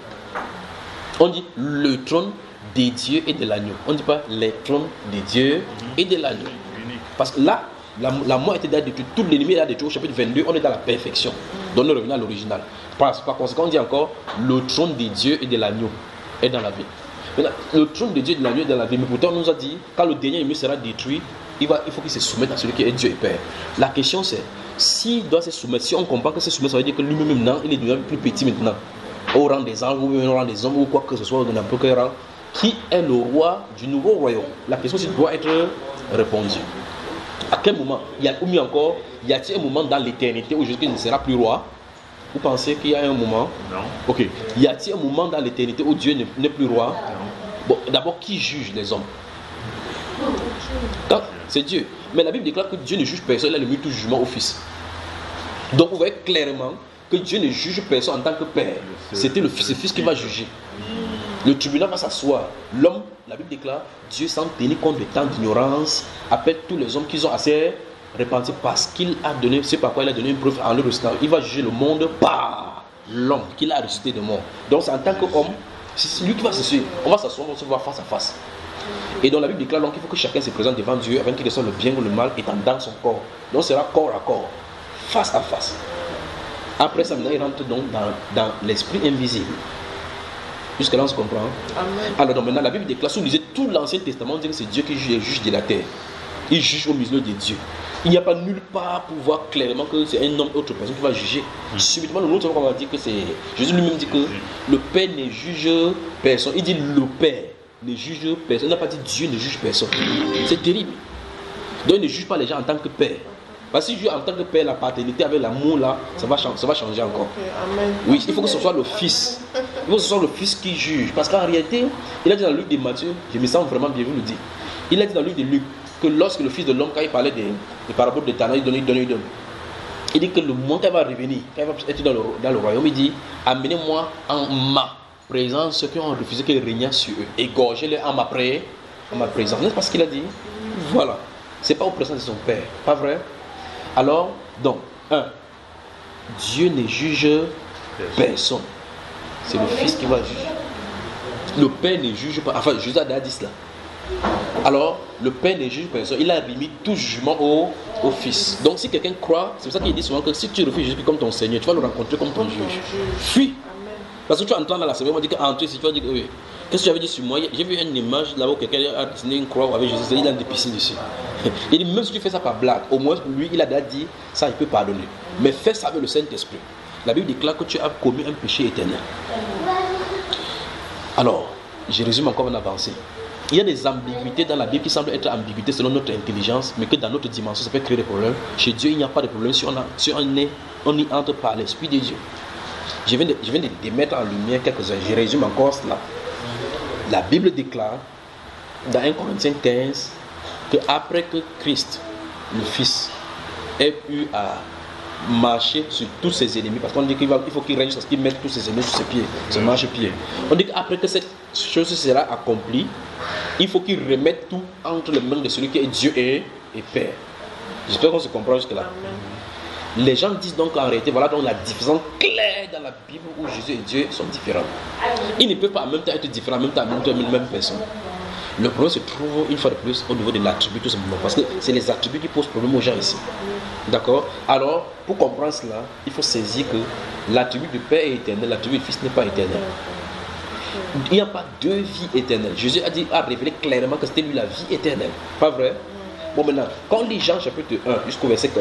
On dit le trône des dieux et de l'agneau. On ne dit pas les trônes des dieux et de l'agneau. Parce que là, la mort était déjà détruite. Tout l'ennemi est déjà détruit. Au chapitre 22, on est dans la perfection. Donc on revient à l'original. Par conséquent, on dit encore le trône des dieux et de l'agneau est dans la ville. Maintenant, le trône de Dieu et de l'agneau est dans la ville. Mais pourtant, on nous a dit quand le dernier ennemi sera détruit, il faut qu'il se soumette à celui qui est Dieu et Père. La question c'est, s'il doit se soumettre, si on comprend que se soumettre, ça veut dire que lui-même maintenant, il est devenu plus petit maintenant. Au rang des anges, ou au rang des hommes, ou quoi que ce soit, dans n'importe quel rang. Qui est le roi du nouveau royaume? La question doit être répondue. À quel moment? Y a-t-il un moment dans l'éternité où Jésus ne sera plus roi? Vous pensez qu'il y a un moment? Non. Ok. Y a-t-il un moment dans l'éternité où Dieu n'est plus roi? Non. Bon, d'abord, qui juge les hommes? C'est Dieu. Mais la Bible déclare que Dieu ne juge personne, il a remis tout jugement au Fils. Donc vous voyez clairement que Dieu ne juge personne en tant que Père. C'était le Fils qui va juger. Le tribunal va s'asseoir. L'homme, la Bible déclare, Dieu sans tenir compte de tant d'ignorance, appelle tous les hommes qui ont assez répandu parce qu'il a donné, c'est par quoi il a donné une preuve en leur ressuscitant. Il va juger le monde par l'homme qu'il a ressuscité de mort. Donc c'est en tant qu'homme, c'est lui qui va se suivre. On va s'asseoir, on va se voir face à face. Et donc la Bible déclare donc qu'il faut que chacun se présente devant Dieu afin qu'il soit le bien ou le mal étant dans son corps. Donc c'est là corps à corps, face à face. Après ça, maintenant il rentre donc dans l'esprit invisible. Jusque là on se comprend. Amen. Alors donc maintenant la Bible déclare, si vous lisez tout l'Ancien Testament, on dit que c'est Dieu qui juge les juges de la terre. Il juge au milieu de Dieu. Il n'y a pas nulle part pour voir clairement que c'est un homme ou autre personne qui va juger. Subitement, le autre va dire que c'est... Jésus lui-même dit que le Père ne juge personne. Il dit le Père ne juge personne. Il n'a pas dit Dieu ne juge personne. C'est terrible. Donc il ne juge pas les gens en tant que Père. Parce que si je juge en tant que Père, la paternité avec l'amour là, ça va changer encore. Oui, il faut que ce soit le Fils. Il faut que ce soit le Fils qui juge. Parce qu'en réalité, il a dit dans le livre de Matthieu, je me sens vraiment bien vous le dire. Il a dit dans le livre de Luc que lorsque le Fils de l'homme, quand il parlait des paraboles de Tana, il donne. Il dit que le moment qu'il va revenir, quand il va être dans le royaume, il dit, amenez-moi en ma présence ceux qui ont refusé qu'il régnât sur eux. Égorgez-les en ma présence. N'est-ce pas ce qu'il a dit? Voilà. C'est pas au présence de son Père. Pas vrai? Alors, donc, Dieu ne juge personne. C'est le Fils qui va juger. Le Père ne juge pas. Enfin, Jésus a dit cela. Alors, le Père ne juge personne. Il a remis tout jugement au Fils. Donc, si quelqu'un croit, c'est pour ça qu'il dit souvent que si tu refuses Jésus comme ton Seigneur, tu vas le rencontrer comme ton juge. Fuis. Parce que tu entends dans la semaine, on dit qu'entrer, si tu vas dire que oui. Qu'est-ce que tu avais dit sur moi? J'ai vu une image là où quelqu'un a dessiné une croix avec Jésus, il a des piscines dessus. Il dit, même si tu fais ça par blague, au moins lui, il a déjà dit, ça il peut pardonner. Mais fais ça avec le Saint-Esprit. La Bible déclare que tu as commis un péché éternel. Alors, je résume encore en avancée. Il y a des ambiguïtés dans la Bible qui semblent être ambiguïtés selon notre intelligence, mais que dans notre dimension, ça peut créer des problèmes. Chez Dieu, il n'y a pas de problème si on y entre par l'Esprit de Dieu. Je viens de mettre en lumière quelques-uns. Je résume encore cela. La Bible déclare dans 1 Corinthiens 15 que après que Christ, le Fils, ait eu à marcher sur tous ses ennemis, parce qu'on dit qu'il faut qu'il règne jusqu'à ce qu'il mette tous ses ennemis sur ses pieds, ses marche-pieds. On dit qu'après que cette chose sera accomplie, il faut qu'il remette tout entre les mains de celui qui est Dieu et Père. J'espère qu'on se comprend jusque-là. Les gens disent donc en réalité, voilà donc la différence claire dans la Bible où Jésus et Dieu sont différents. Ils ne peuvent pas en même temps être différents, en même temps être la même personne. Le problème se trouve une fois de plus au niveau de l'attribut tout simplement, parce que c'est les attributs qui posent problème aux gens ici. D'accord? Alors, pour comprendre cela, il faut saisir que l'attribut du Père est éternel, l'attribut du Fils n'est pas éternel. Il n'y a pas deux vies éternelles. Jésus a révélé clairement que c'était lui la vie éternelle. Pas vrai? Bon, maintenant, quand on lit Jean chapitre 1 jusqu'au verset 1,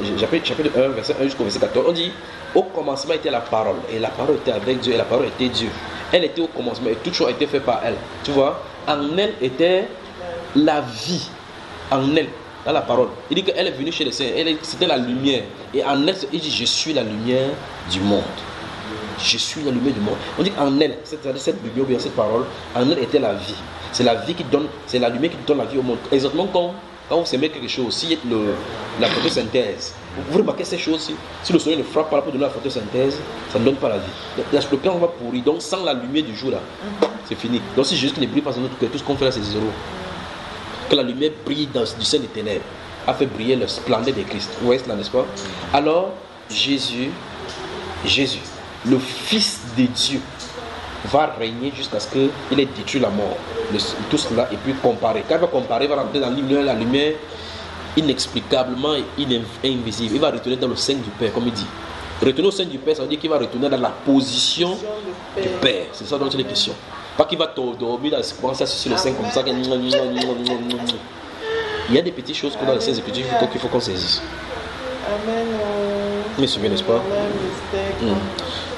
verset 1 jusqu'au verset 14, on dit au commencement était la parole, et la parole était avec Dieu, et la parole était Dieu. Elle était au commencement, et toute chose a été faite par elle. Tu vois, en elle était la vie. En elle, dans la parole. Il dit qu'elle est venue chez les saints, c'était la lumière. Et en elle, il dit je suis la lumière du monde. Je suis la lumière du monde. On dit qu'en elle, c'est-à-dire cette lumière ou bien cette parole, en elle était la vie. C'est la vie qui donne, c'est la lumière qui donne la vie au monde. Exactement comme quand vous s'aimez quelque chose, si la photosynthèse, vous remarquez ces choses-ci, si le soleil ne frappe pas pour donner la photosynthèse, ça ne donne pas la vie. Le plan va pourrir, donc sans la lumière du jour là, c'est fini. Donc si Jésus ne brille pas dans notre cœur, tout ce qu'on fait là c'est zéro. Que la lumière brille du sein des ténèbres, a fait briller le splendeur de Christ. Vous voyez cela, n'est-ce pas? Alors, Jésus, le Fils de Dieu, va régner jusqu'à ce qu'il ait détruit la mort. Tout cela et puis comparer. Quand il va comparer, il va rentrer dans la lumière inexplicablement invisible. Il va retourner dans le sein du Père, comme il dit. Retourner au sein du Père, ça veut dire qu'il va retourner dans la position du Père. C'est ça dont il est question. Pas qu'il va dormir commencer à sur le sein comme ça. Il y a des petites choses que dans les Saintes Écritures qu'il faut qu'on saisisse. Amen. Mais c'est bien, n'est-ce pas?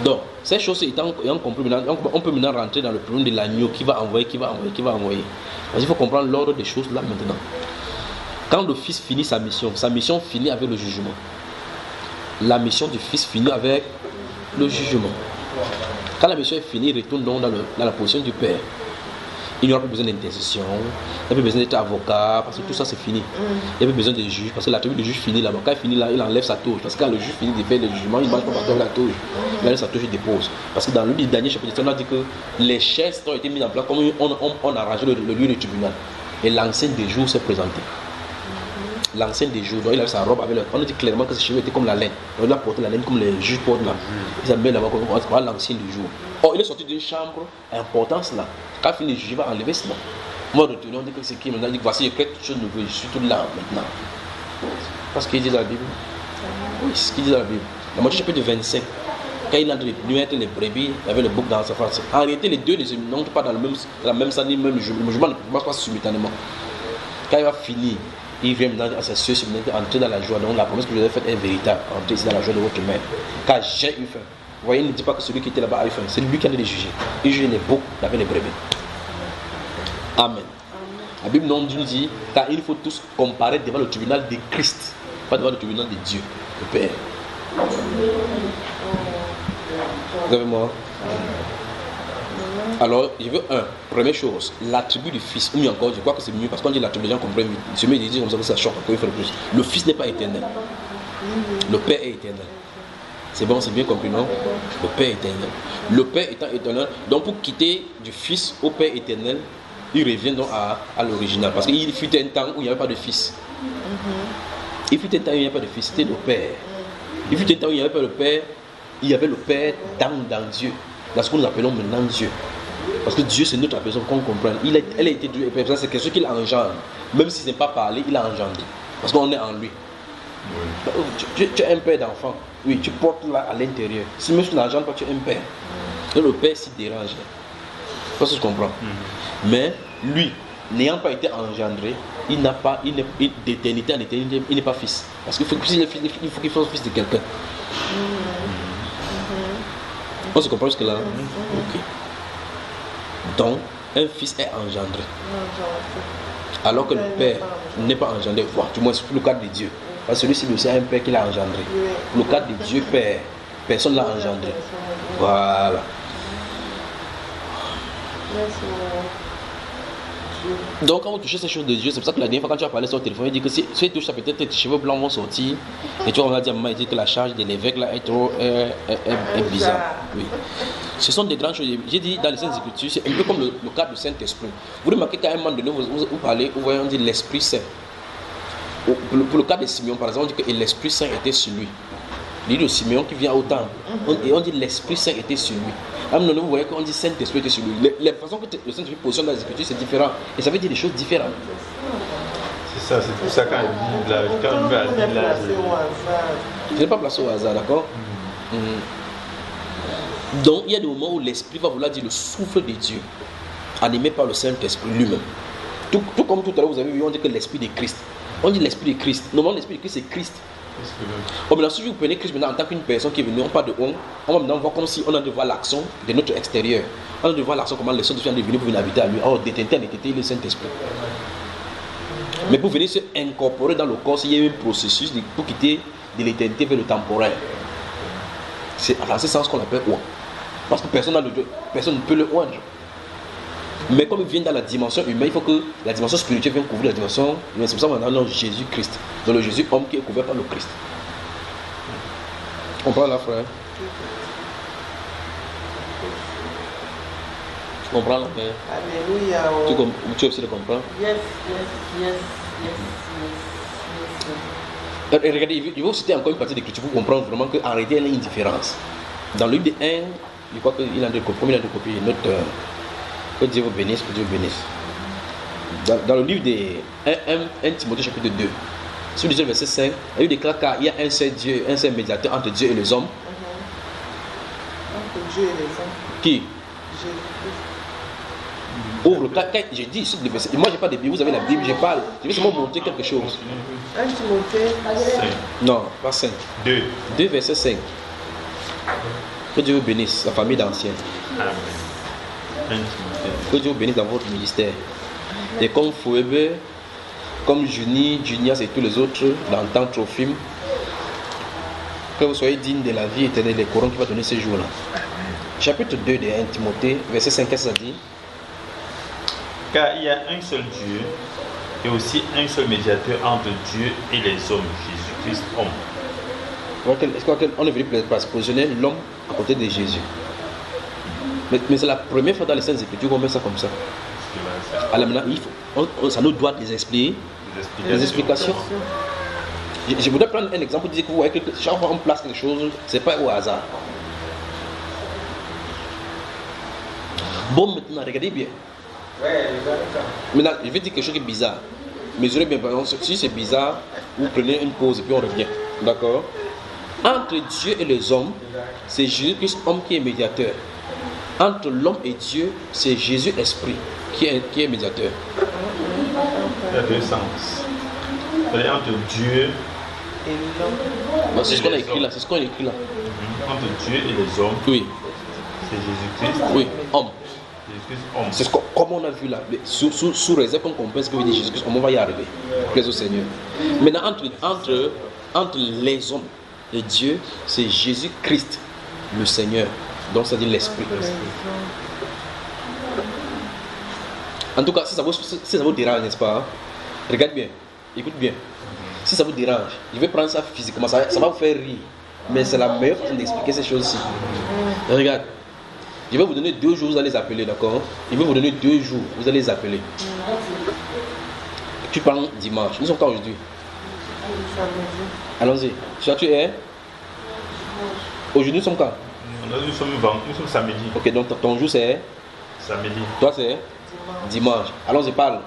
Donc, ces choses étant compris, on peut maintenant rentrer dans le problème de l'agneau qui va envoyer. Parce qu'il faut comprendre l'ordre des choses là maintenant. Quand le Fils finit sa mission finit avec le jugement. La mission du Fils finit avec le jugement. Quand la mission est finie, il retourne donc dans la position du Père. Il n'y aura plus besoin d'intercession, il n'y a plus besoin d'être avocat, parce que tout ça c'est fini. Il n'y a plus besoin de juge, parce que la tribu du juge finit là-bas. Quand il finit là, il enlève sa touche. Parce que quand le juge finit de faire le jugement, il ne marche pas partir avec la touche. Il enlève sa touche et dépose. Parce que dans le dernier chapitre, on a dit que les chaises ont été mises en place comme on a arrangé le lieu du tribunal. Et l'ancien des jours s'est présenté. L'ancien des jours, donc il avait sa robe avec le... On a dit clairement que ses cheveux étaient comme la laine. Donc il a porté la laine comme les juges portent là. Il s'est mis là-bas comme l'ancien du jour. Or, il est sorti d'une chambre importance là. Quand il finit de juger, il va enlever cela. Moi, retourné, on dit que c'est qui maintenant. Il dit voici, il y a quelque chose de nouveau. Je suis tout là maintenant. Parce qu'il dit dans la Bible. Oui, c'est ce qu'il dit dans la Bible. Dans Matthieu chapitre 25, quand il a de lui mettre les brebis, il avait le bouc dans sa face. En réalité, les deux n'entrent pas dans la même salle, ni même jour. Le jugement ne passe pas simultanément. Quand il va finir, il vient maintenant à ses cieux, entrer dans la joie. Donc la promesse que je vous ai faite est véritable. Entrer ici dans la joie de votre mère. Car j'ai eu faim. Vous voyez, il ne dit pas que celui qui était là-bas a eu faim. C'est lui qui allait les juger. Il jugeait les boucs avec les brebis. Amen. La Bible nous dit, car il faut tous comparer devant le tribunal de Christ, pas devant le tribunal de Dieu, le Père. Vous avez moi? Alors, je veux première chose, l'attribut du Fils, ou mieux encore, je crois que c'est mieux, parce qu'on dit l'attribut, les gens comprennent mieux. Je me dis comme ça que ça choque, encore il faut le plus. Le Fils n'est pas éternel. Le Père est éternel. C'est bon, c'est bien compris, non? Le Père est éternel. Le Père étant éternel, donc pour quitter du Fils au Père éternel, il revient donc à l'original. Parce qu'il fut un temps où il n'y avait pas de Fils. Il fut un temps où il n'y avait pas de Fils, c'était le Père. Il fut un temps où il n'y avait pas de Père, il y avait le Père dans Dieu. Dans ce que nous appelons maintenant Dieu. Parce que Dieu, c'est notre personne qu'on comprend. Elle a été Dieu, et c'est quelque chose qu'il engendre. Même si ce n'est pas parlé, il a engendré. Parce qu'on est en lui. Tu es un père d'enfant. Oui, tu portes là à l'intérieur. Si même tu n'engendres pas, tu es un père. Et le père s'y dérange. C'est pas ce que je comprends. Mais lui, n'ayant pas été engendré, il n'a pas d'éternité en éternité, il n'est pas fils. Parce qu'il faut qu'il soit fils de quelqu'un. On se comprend jusque là? Ok. Donc, un fils est engendré. Alors que le père n'est pas engendré. Voilà, du moins, c'est le cadre de Dieu. Parce que celui-ci, c'est un père qui l'a engendré. Le cadre de Dieu, père, personne ne l'a engendré. Voilà. Donc quand vous touchez ces choses de Dieu, c'est pour ça que la dernière fois quand tu as parlé sur le téléphone, il dit que si tu touches ça, peut-être tes cheveux blancs vont sortir. Et tu vas dire à maman, il dit que la charge de l'évêque là est bizarre. Oui. Ce sont des grandes choses. J'ai dit dans les Saintes Écritures, c'est un peu comme le cadre du Saint-Esprit. Vous remarquez qu'à un moment donné, vous parlez, vous voyez, on dit l'Esprit Saint. Pour le cas de Simeon, par exemple, on dit que l'Esprit Saint était sur lui. L'île de Simeon qui vient au temple. Et on dit l'Esprit Saint était sur lui. À un moment donné, vous voyez qu'on dit Saint-Esprit était sur lui. Les façons que le Saint-Esprit positionne dans les Écritures, c'est différent. Et ça veut dire des choses différentes. C'est ça, c'est pour ça quand il va à l'âge. Je n'ai pas placé au hasard, d'accord? Donc, il y a des moments où l'Esprit va vouloir dire le souffle de Dieu, animé par le Saint-Esprit lui-même. Tout comme tout à l'heure, vous avez vu, on dit que l'Esprit de Christ. On dit l'Esprit de Christ. Normalement, l'Esprit de Christ, c'est Christ. Bon, maintenant, si vous prenez Christ maintenant en tant qu'une personne qui est venue, on parle de on va maintenant voir comme si on a de voir l'action de notre extérieur. On a de voir l'action, comment les choses viennent de venir pour venir habiter à lui. Oh, détenter en été le Saint-Esprit. Mais pour venir se incorporer dans le corps, il y a eu un processus pour quitter de l'éternité vers le temporel. C'est dans ce sens qu'on appelle oint. Parce que personne ne peut le oindre. Mais comme il vient dans la dimension humaine, il faut que la dimension spirituelle vienne couvrir la dimension humaine. C'est pour ça qu'on a le nom de Jésus-Christ. Donc le Jésus homme qui est couvert par le Christ. Tu comprends là, frère? Tu comprends là, frère? Alléluia. Tu aussi le comprends? Yes. Regardez, je vais vous citer encore une partie d'écriture pour comprendre vraiment qu'en réalité, il y a une différence. Dans le livre de 1, je crois qu'il a deux copies. Que Dieu vous bénisse, que Dieu vous bénisse. Dans le livre de 1 Timothée chapitre 2, sur le verset 5, il déclare qu'il y a un seul Dieu, un seul médiateur entre Dieu et les hommes. Entre Dieu et les hommes. Qui? Ouvre, j'ai dit ici le verset. Moi, je n'ai pas de Bible, vous avez la Bible, je parle. Je vais seulement montrer quelque chose. 1 Timothée 5. Non, pas 5. 2 verset 5. Que Dieu vous bénisse, la famille d'anciens. Amen. Que Dieu vous bénisse dans votre ministère. Et comme Fouébé, comme Juni, Junias et tous les autres, dans le temps Trophime, que vous soyez dignes de la vie éternelle, des courants qui va donner ces jours-là. Chapitre 2 de 1 Timothée, verset 5, qu'est-ce que ça dit? Car il y a un seul Dieu et aussi un seul médiateur entre Dieu et les hommes, Jésus-Christ, homme. Est-ce qu'on est venu positionner l'homme à côté de Jésus? Mais c'est la première fois dans les Saintes Écritures qu'on met ça comme ça. Alors maintenant, ça nous doit des explications. Je voudrais prendre un exemple pour dire que vous voyez que chaque fois qu'on place quelque chose, c'est pas au hasard. Bon, maintenant, regardez bien. Maintenant, je vais dire quelque chose qui est bizarre. Mesurez bien, par exemple, si c'est bizarre, vous prenez une pause et puis on revient. D'accord? Entre Dieu et les hommes, c'est Jésus-Christ, homme, qui est médiateur. Entre l'homme et Dieu, c'est Jésus, esprit, qui est médiateur. Il y a deux sens. Entre Dieu et l'homme. C'est ce qu'on a écrit là. C'est ce qu'on a écrit là. Entre Dieu et les hommes. Oui. C'est Jésus-Christ. Oui, homme. Jésus-Christ, homme. C'est comme on a vu là. Sous réserve qu'on comprenne ce que veut dire Jésus-Christ, on va y arriver. Plaise au Seigneur. Maintenant, entre les hommes et Dieu, c'est Jésus-Christ, le Seigneur. Donc, ça dit l'Esprit. En tout cas, si ça vous dérange, n'est-ce pas? Regarde bien, écoute bien. Si ça vous dérange, je vais prendre ça physiquement, ça va vous faire rire. Mais c'est la meilleure façon d'expliquer ces choses-ci. Regarde, je vais vous donner 2 jours, vous allez les appeler, d'accord? Je vais vous donner 2 jours, vous allez les appeler. Tu prends dimanche, nous sommes quand aujourd'hui? Allons-y. Tu es? Aujourd'hui, nous sommes quand? Nous sommes samedi. Ok, donc ton jour c'est? Samedi. Toi c'est? Dimanche. Allons-y, parle.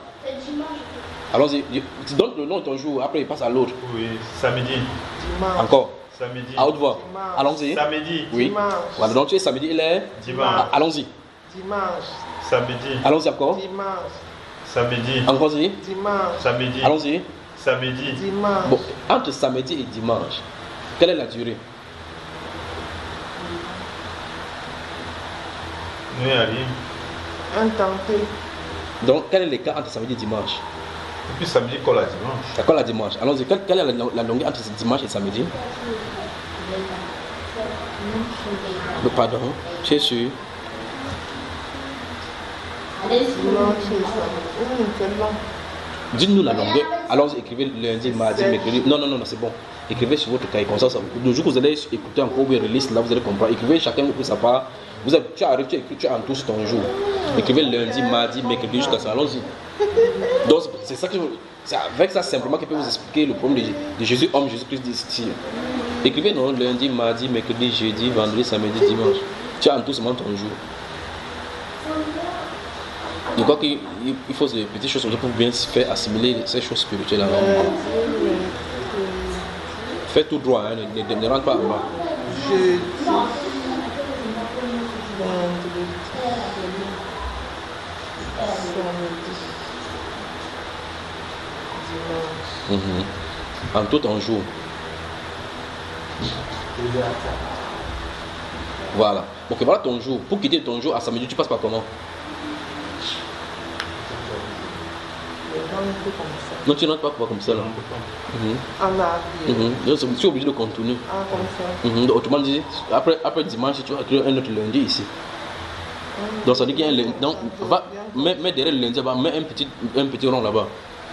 Allons-y. Tu donnes le nom de ton jour, après il passe à l'autre. Oui, samedi. Dimanche. Encore. Samedi. À haute voix. Dimanche. Allons-y. Samedi. Oui. Dimanche. Voilà, donc tu es samedi, il est? Dimanche. Allons-y. Dimanche. Samedi. Allons-y encore. Dimanche. Samedi. Encore-y. Dimanche. Samedi. Allons-y. Samedi. Dimanche. Bon, entre samedi et dimanche, quelle est la durée? Nous y arrivons. Un tenté. Donc, quel est l'écart entre samedi et dimanche? Et puis samedi, quoi la dimanche? D'accord, la dimanche. Allons-y, quelle est la longueur entre dimanche et samedi? Pardon, tu es sûr? Dimanche et samedi. C'est long. Dites-nous la longueur. Allons-y, écrivez lundi, mardi, mercredi. Non, c'est bon. Écrivez sur votre cahier, comme ça, le jour que vous allez écouter encore ou relire, là, vous allez comprendre. Écrivez chacun pour sa part. Tu arrives, tu écris, tu entoures ton jour. Écrivez lundi, mardi, mercredi, jusqu'à ça. Allons-y. Donc, c'est ça que c'est avec ça simplement qu'il peut vous expliquer le problème de Jésus, homme, Jésus-Christ d'ici. Écrivez non, lundi, mardi, mercredi, jeudi, vendredi, samedi, dimanche. Tu entoures seulement ton jour. Je crois qu'il faut des petites choses pour bien faire assimiler ces choses spirituelles. Fais tout droit, hein, ne rentre pas en bas. Jeudi. Vendredi. En tout un jour. Voilà. Ok, voilà ton jour. Pour quitter ton jour à samedi, tu passes par comment? Non, tu n'entres pas comme ça là. En arrière. Donc, tu es obligé de contourner. Ah, comme ça. Autrement dit, après dimanche, tu vas créer un autre lundi ici. Donc ça dit qu'il y a un lundi. Donc, mets derrière le lundi, mets un petit rond là-bas.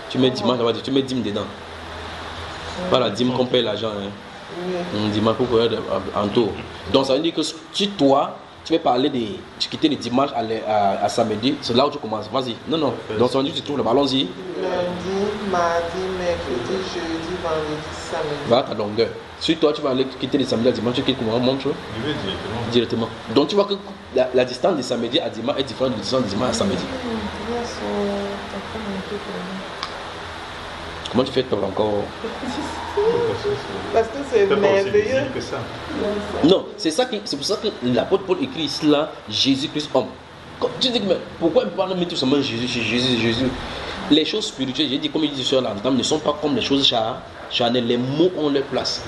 Tu mets dimanche là-bas, tu mets dîme dedans. Pas la dîme qu'on paye l'argent. Hein. Dimanche pour courir en tour. Donc ça veut dire que si toi, tu vas parler tu quitter le dimanche à samedi, c'est là où tu commences. Vas-y. Non. Donc ça veut dire que tu trouves là-bas. Allons-y. Lundi, mardi, mercredi, jeudi, vendredi, samedi. Voilà ta longueur. Si toi tu vas aller quitter le samedi à dimanche, tu quittes comment? Montre. Directement. Donc tu vois que la distance de samedi à dimanche est différente de la distance de dimanche à samedi. Comment tu fais toi encore? Parce que c'est merveilleux. Que ça. Non, c'est pour ça que l'apôtre Paul écrit ici là, Jésus-Christ homme. Quand tu dis que mais pourquoi il ne parle pas tout seulement Jésus? Les choses spirituelles, j'ai dit comme il dit sur l'entame, ne sont pas comme les choses charnelles. Les mots ont leur place.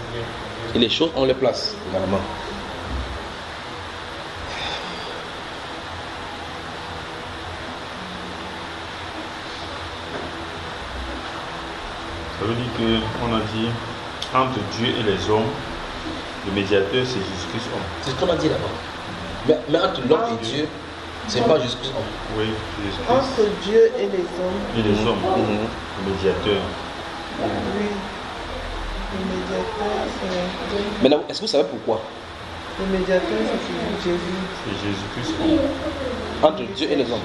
Et les choses ont leur place également. Ça veut dire qu'on a dit entre Dieu et les hommes, le médiateur c'est Jésus-Christ homme. C'est ce qu'on a dit là-bas. Mais entre l'homme et Dieu, C'est pas Jésus-Christ. Oui, Jésus-Christ. Entre Dieu et les hommes. Et les hommes, le médiateur. Oui. Le médiateur, c'est... Maintenant, est-ce que vous savez pourquoi? Le médiateur, c'est Jésus. C'est Jésus-Christ. Entre Dieu et les hommes.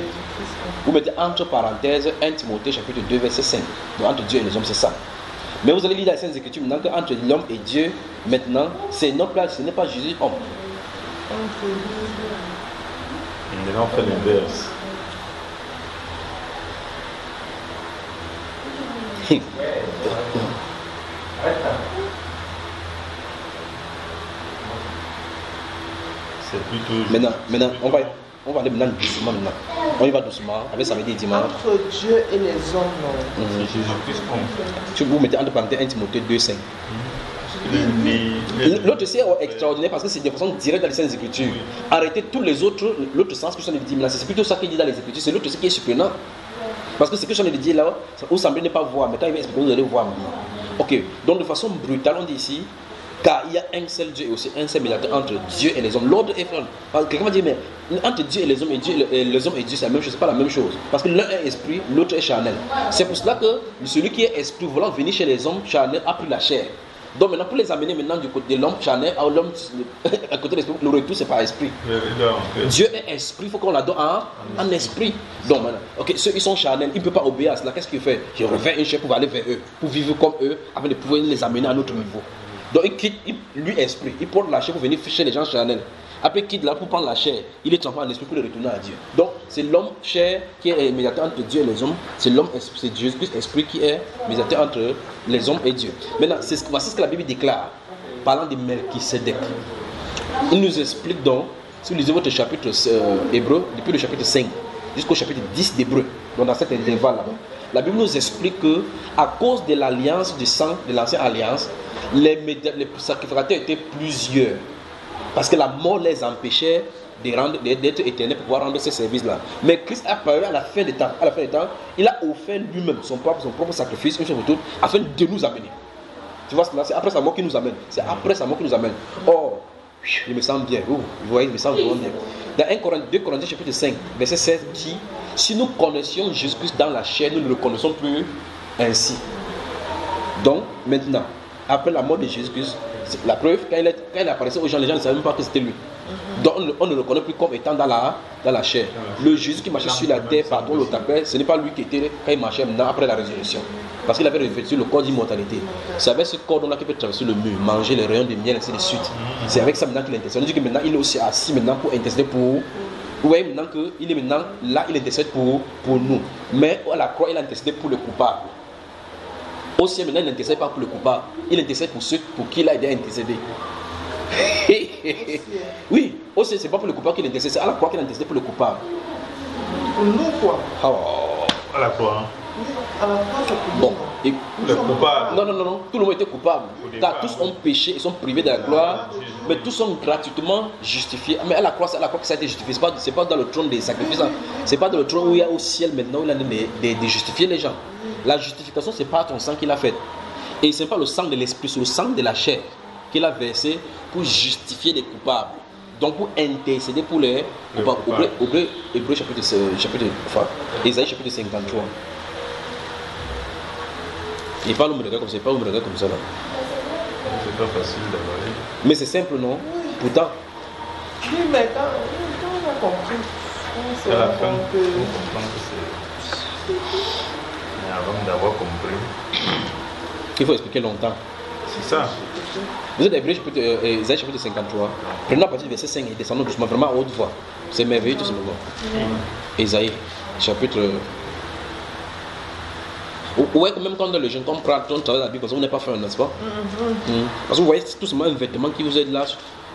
Vous mettez entre parenthèses 1 Timothée chapitre 2 verset 5. Donc entre Dieu et les hommes, c'est ça. Mais vous allez lire dans les Saintes Écritures maintenant qu'entre l'homme et Dieu, maintenant, c'est notre place, ce n'est pas Jésus homme. Maintenant, on fait l'inverse. C'est plutôt... Maintenant, on va aller maintenant doucement maintenant. On y va doucement, avec samedi et dimanche. Entre Dieu et les hommes. C'est Jésus-Christ homme. Tu vous mettez entre parenthèses 1 Timothée 2, 5. L'autre c'est extraordinaire parce que c'est de façon directe dans les Saintes Écritures. Arrêtez tous les autres, l'autre sens que je viens de dire maintenant, c'est plutôt ça qu'il dit dans les Écritures, c'est l'autre ce qui est surprenant. Parce que ce que je viens de dire là, vous semblez ne pas voir, mais quand il va expliquer, vous allez voir. Ok, donc de façon brutale, on dit ici, car il y a un seul Dieu et aussi un seul médiateur entre Dieu et les hommes. L'ordre est fait. Quelqu'un va dire, mais entre Dieu et les hommes et Dieu c'est la même chose, c'est pas la même chose. Parce que l'un est esprit, l'autre est charnel. C'est pour cela que celui qui est esprit, voulant venir chez les hommes charnels, a pris la chair. Donc maintenant, pour les amener maintenant du côté de l'homme charnel à l'homme à côté de l'esprit, le retour c'est par esprit. Dieu est esprit, il faut qu'on l'adore en esprit. Donc maintenant, ok, ceux qui sont charnels, ils ne peuvent pas obéir à cela. Qu'est-ce qu'il fait? Il refait une chair pour aller vers eux, pour vivre comme eux, afin de pouvoir les amener à notre niveau. Donc il quitte, lui esprit, il porte la chair pour venir chez les gens charnels. Après il quitte là pour prendre la chair, il est transformé en esprit pour le retourner à Dieu. Donc c'est l'homme chair qui est médiateur entre Dieu et les hommes. C'est l'homme, c'est Jésus-Christ esprit qui est médiateur entre les hommes et Dieu. Maintenant, voici ce que la Bible déclare, parlant de Melchisédek. Il nous explique donc, si vous lisez votre chapitre hébreu, depuis le chapitre 5 jusqu'au chapitre 10 d'Hébreu, donc dans cet intervalle là-bas, la Bible nous explique que à cause de l'alliance du sang de l'ancienne alliance, les sacrificateurs étaient plusieurs. Parce que la mort les empêchait d'être éternels pour pouvoir rendre ces services-là. Mais Christ a apparu à la fin des temps. À la fin des temps, il a offert lui-même son propre sacrifice, une chose pour toutes, afin de nous amener. Tu vois, c'est après sa mort qui nous amène. C'est après sa mort qui nous amène. Oh, je me sens bien. Vous voyez, je me sens vraiment bien. Dans 2 Corinthiens chapitre 5, verset 16, dit, si nous connaissions Jésus-Christ dans la chair, nous ne le connaissons plus ainsi. Donc, maintenant, après la mort de Jésus-Christ, la preuve, quand il apparaissait aux gens, les gens ne savaient même pas que c'était lui. Donc on ne le connaît plus comme étant dans la chair. Le Jésus qui marchait sur la terre, pardon, le tapait, ce n'est pas lui qui était quand il marchait maintenant après la résurrection. Parce qu'il avait revêtu le corps d'immortalité. C'est avec ce corps-là qu'il peut traverser le mur, manger les rayons de miel, ainsi de suite. C'est avec ça maintenant qu'il intercède. On dit que maintenant il est aussi assis maintenant pour intercéder pour. Vous voyez maintenant qu'il est maintenant là, il intercède pour nous. Mais à la croix, il a intercédé pour le coupable. Au ciel, maintenant, il n'intercède pas pour le coupable. Il intercède pour ceux pour qui il a été intercédé. Oui, au ciel, ce n'est pas pour le coupable qu'il intercède, c'est à la croix qu'il a intercédé pour le coupable. Pour nous, quoi? Oh, à la croix. À la croix, c'est pour nous. Bon, et le coupable. Non. Tout le monde était coupable. Car tous ont péché, ils sont privés de la gloire. Mais tous sont gratuitement justifiés. Mais à la croix, que ça a été justifié. Ce n'est pas dans le trône des sacrifices. Ce n'est pas dans le trône où il y a au ciel maintenant où il a de justifier les gens. La justification, c'est pas ton sang qu'il a fait. Et ce n'est pas le sang de l'esprit, c'est le sang de la chair qu'il a versé pour justifier les coupables. Donc pour intercéder pour les coupables. Hébreu chapitre Ésaïe chapitre 53. Il parle au comme ça, il parle au comme ça là. C'est pas facile d'avaler. Mais c'est simple, non? Pourtant. Oui, mais quand on a compris, on se À la rend fin, compte on comprend que c'est. Mais avant d'avoir compris. Il faut expliquer longtemps. C'est ça. Vous êtes Hébreu chapitre Ésaïe chapitre 53. Prenons à partir du verset 5 et descendons doucement, vraiment à haute voix. C'est merveilleux tout ce moment. Ésaïe chapitre. Ouais, même quand on est le jeune, quand on prend ton travail la Bible, on n'est pas fait, n'est-ce pas? Parce que vous voyez, c'est tout simplement un vêtement qui vous aide là,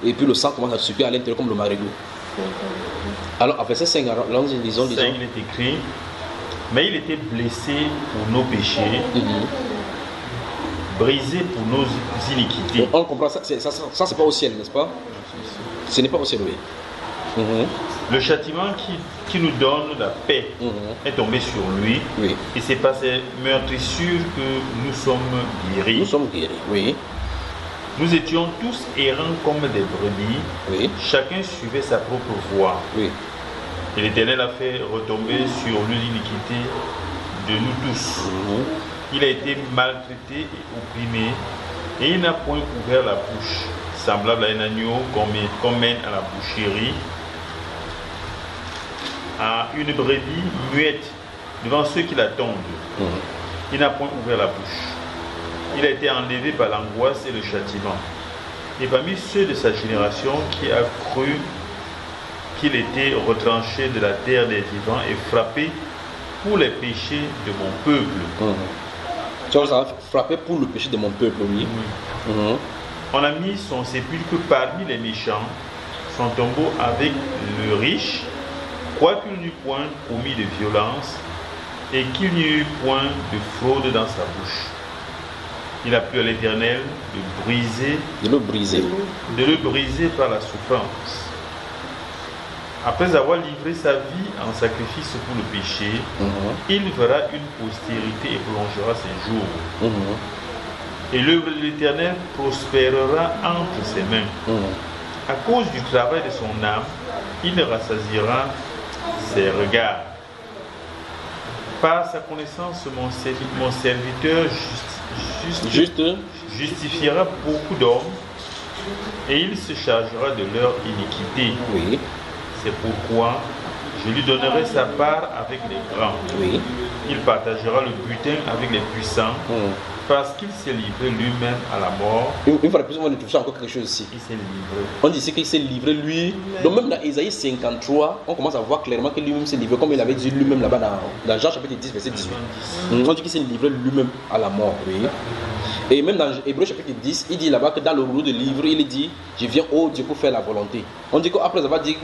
et puis le sang commence à subir à l'intérieur comme le marigot. Alors, à verset 5, disons. Il est écrit, mais il était blessé pour nos péchés, brisé pour nos iniquités. On comprend ça, ça c'est pas au ciel, n'est-ce pas? Ce n'est pas au ciel, oui. Le châtiment qui nous donne la paix est tombé sur lui. Oui. Et c'est par ces meurtrissures que nous sommes guéris. Nous sommes guéris, oui. Nous étions tous errants comme des brebis. Oui. Chacun suivait sa propre voie. Oui. Et l'Éternel a fait retomber sur lui l'iniquité de nous tous. Il a été maltraité et opprimé, et il n'a point ouvert la bouche, semblable à un agneau qu'on mène à la boucherie, à une brebis muette devant ceux qui l'attendent. Il n'a point ouvert la bouche. Il a été enlevé par l'angoisse et le châtiment. Et parmi ceux de sa génération qui a cru qu'il était retranché de la terre des vivants et frappé pour les péchés de mon peuple. Tu vois, ça va frapper pour le péché de mon peuple, oui. On a mis son sépulcre parmi les méchants, son tombeau avec le riche, quoiqu'il n'eût point commis de violence et qu'il n'y eut point de fraude dans sa bouche. Il a plu à l'Éternel de le briser par la souffrance. Après avoir livré sa vie en sacrifice pour le péché, il verra une postérité et prolongera ses jours. Et l'œuvre de l'Éternel prospérera entre ses mains. À cause du travail de son âme, il rassasiera ses regards. Par sa connaissance, mon serviteur justifiera beaucoup d'hommes et il se chargera de leur iniquité. Oui. C'est pourquoi je lui donnerai sa part avec les grands. Oui. Il partagera le butin avec les puissants parce qu'il s'est livré lui-même à la mort. Une fois de plus, on va toucher encore quelque chose ici. Il s'est livré. On dit ici qu'il s'est livré lui. Donc même dans Isaïe 53, on commence à voir clairement que lui-même s'est livré, comme il avait dit lui-même là-bas dans Jean chapitre 10, verset 18. On dit qu'il s'est livré lui-même à la mort. Oui. Et même dans Hébreu chapitre 10, il dit là-bas que dans le rouleau de livre, il dit « Je viens, ô Dieu, pour faire la volonté ». On dit qu'après avoir dit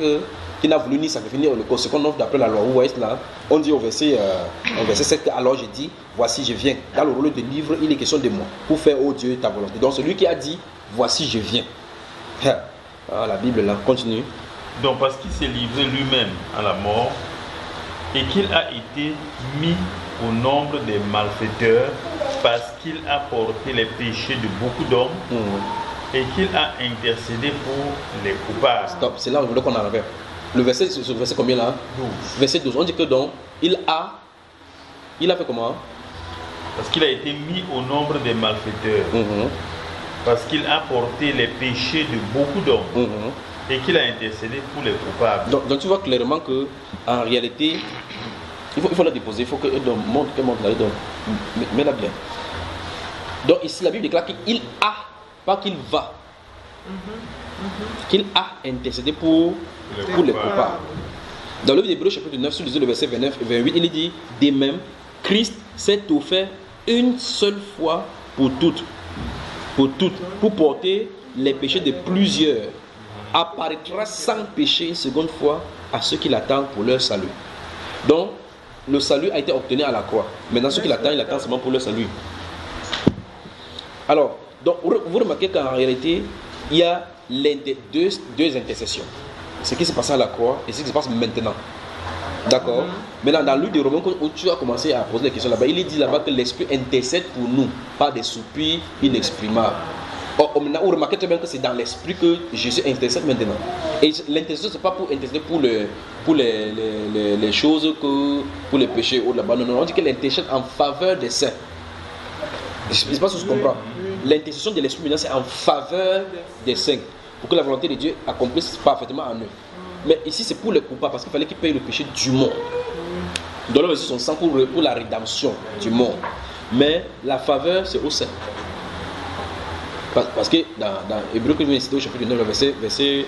qu'il n'a voulu ni sacrifier ni holocauste, ce qu'on offre d'après la loi, où est-ce là? On dit au verset 7, alors je dis « Voici, je viens ». Dans le rouleau de livre, il est question de moi, pour faire, ô Dieu, ta volonté. Donc celui qui a dit « Voici, je viens ». Ah, la Bible là, continue. Donc parce qu'il s'est livré lui-même à la mort et qu'il a été mis au nombre des malfaiteurs, parce qu'il a porté les péchés de beaucoup d'hommes et qu'il a intercédé pour les coupables. Stop, c'est là où je voulais qu'on en arrive. Le verset, c'est le verset combien là? 12. Verset 12. On dit que donc, il a fait comment? Parce qu'il a été mis au nombre des malfaiteurs. Parce qu'il a porté les péchés de beaucoup d'hommes et qu'il a intercédé pour les coupables. Donc tu vois clairement que en réalité, il faut la déposer, il faut qu'elle montre la mets-la bien. Donc ici la Bible déclare qu'il a, pas qu'il va, qu'il a intercédé pour les coupables. Dans le livre d'Hébreux chapitre 9, sur le verset 29 et 28, il dit « De même, Christ s'est offert une seule fois pour toutes, pour porter les péchés de plusieurs, apparaîtra sans péché une seconde fois à ceux qui l'attendent pour leur salut. » Donc, le salut a été obtenu à la croix. Maintenant, ceux qui l'attendent, ils l'attendent seulement pour leur salut. Alors, donc, vous remarquez qu'en réalité, il y a deux intercessions. Ce qui s'est passé à la croix et ce qui se passe maintenant. D'accord? Maintenant, dans le livre de Romains, où tu as commencé à poser des questions là-bas, il dit là-bas que l'Esprit intercède pour nous, par des soupirs inexprimables. Maintenant, vous remarquez très bien que c'est dans l'Esprit que Jésus intercède maintenant. Et l'intercession, ce n'est pas pour intercéder pour les choses, pour les péchés ou là-bas. Non, on dit que l'intercession en faveur des saints. Je ne sais pas si je comprends. L'intercession de l'Esprit maintenant, c'est en faveur des saints, pour que la volonté de Dieu accomplisse parfaitement en eux. Mais ici, c'est pour les coupables, parce qu'il fallait qu'ils payent le péché du monde. Donc là, aussi, son sang pour la rédemption du monde. Mais la faveur, c'est au saint. Parce que dans Hébreu que je viens de citer au chapitre 9, verset 28,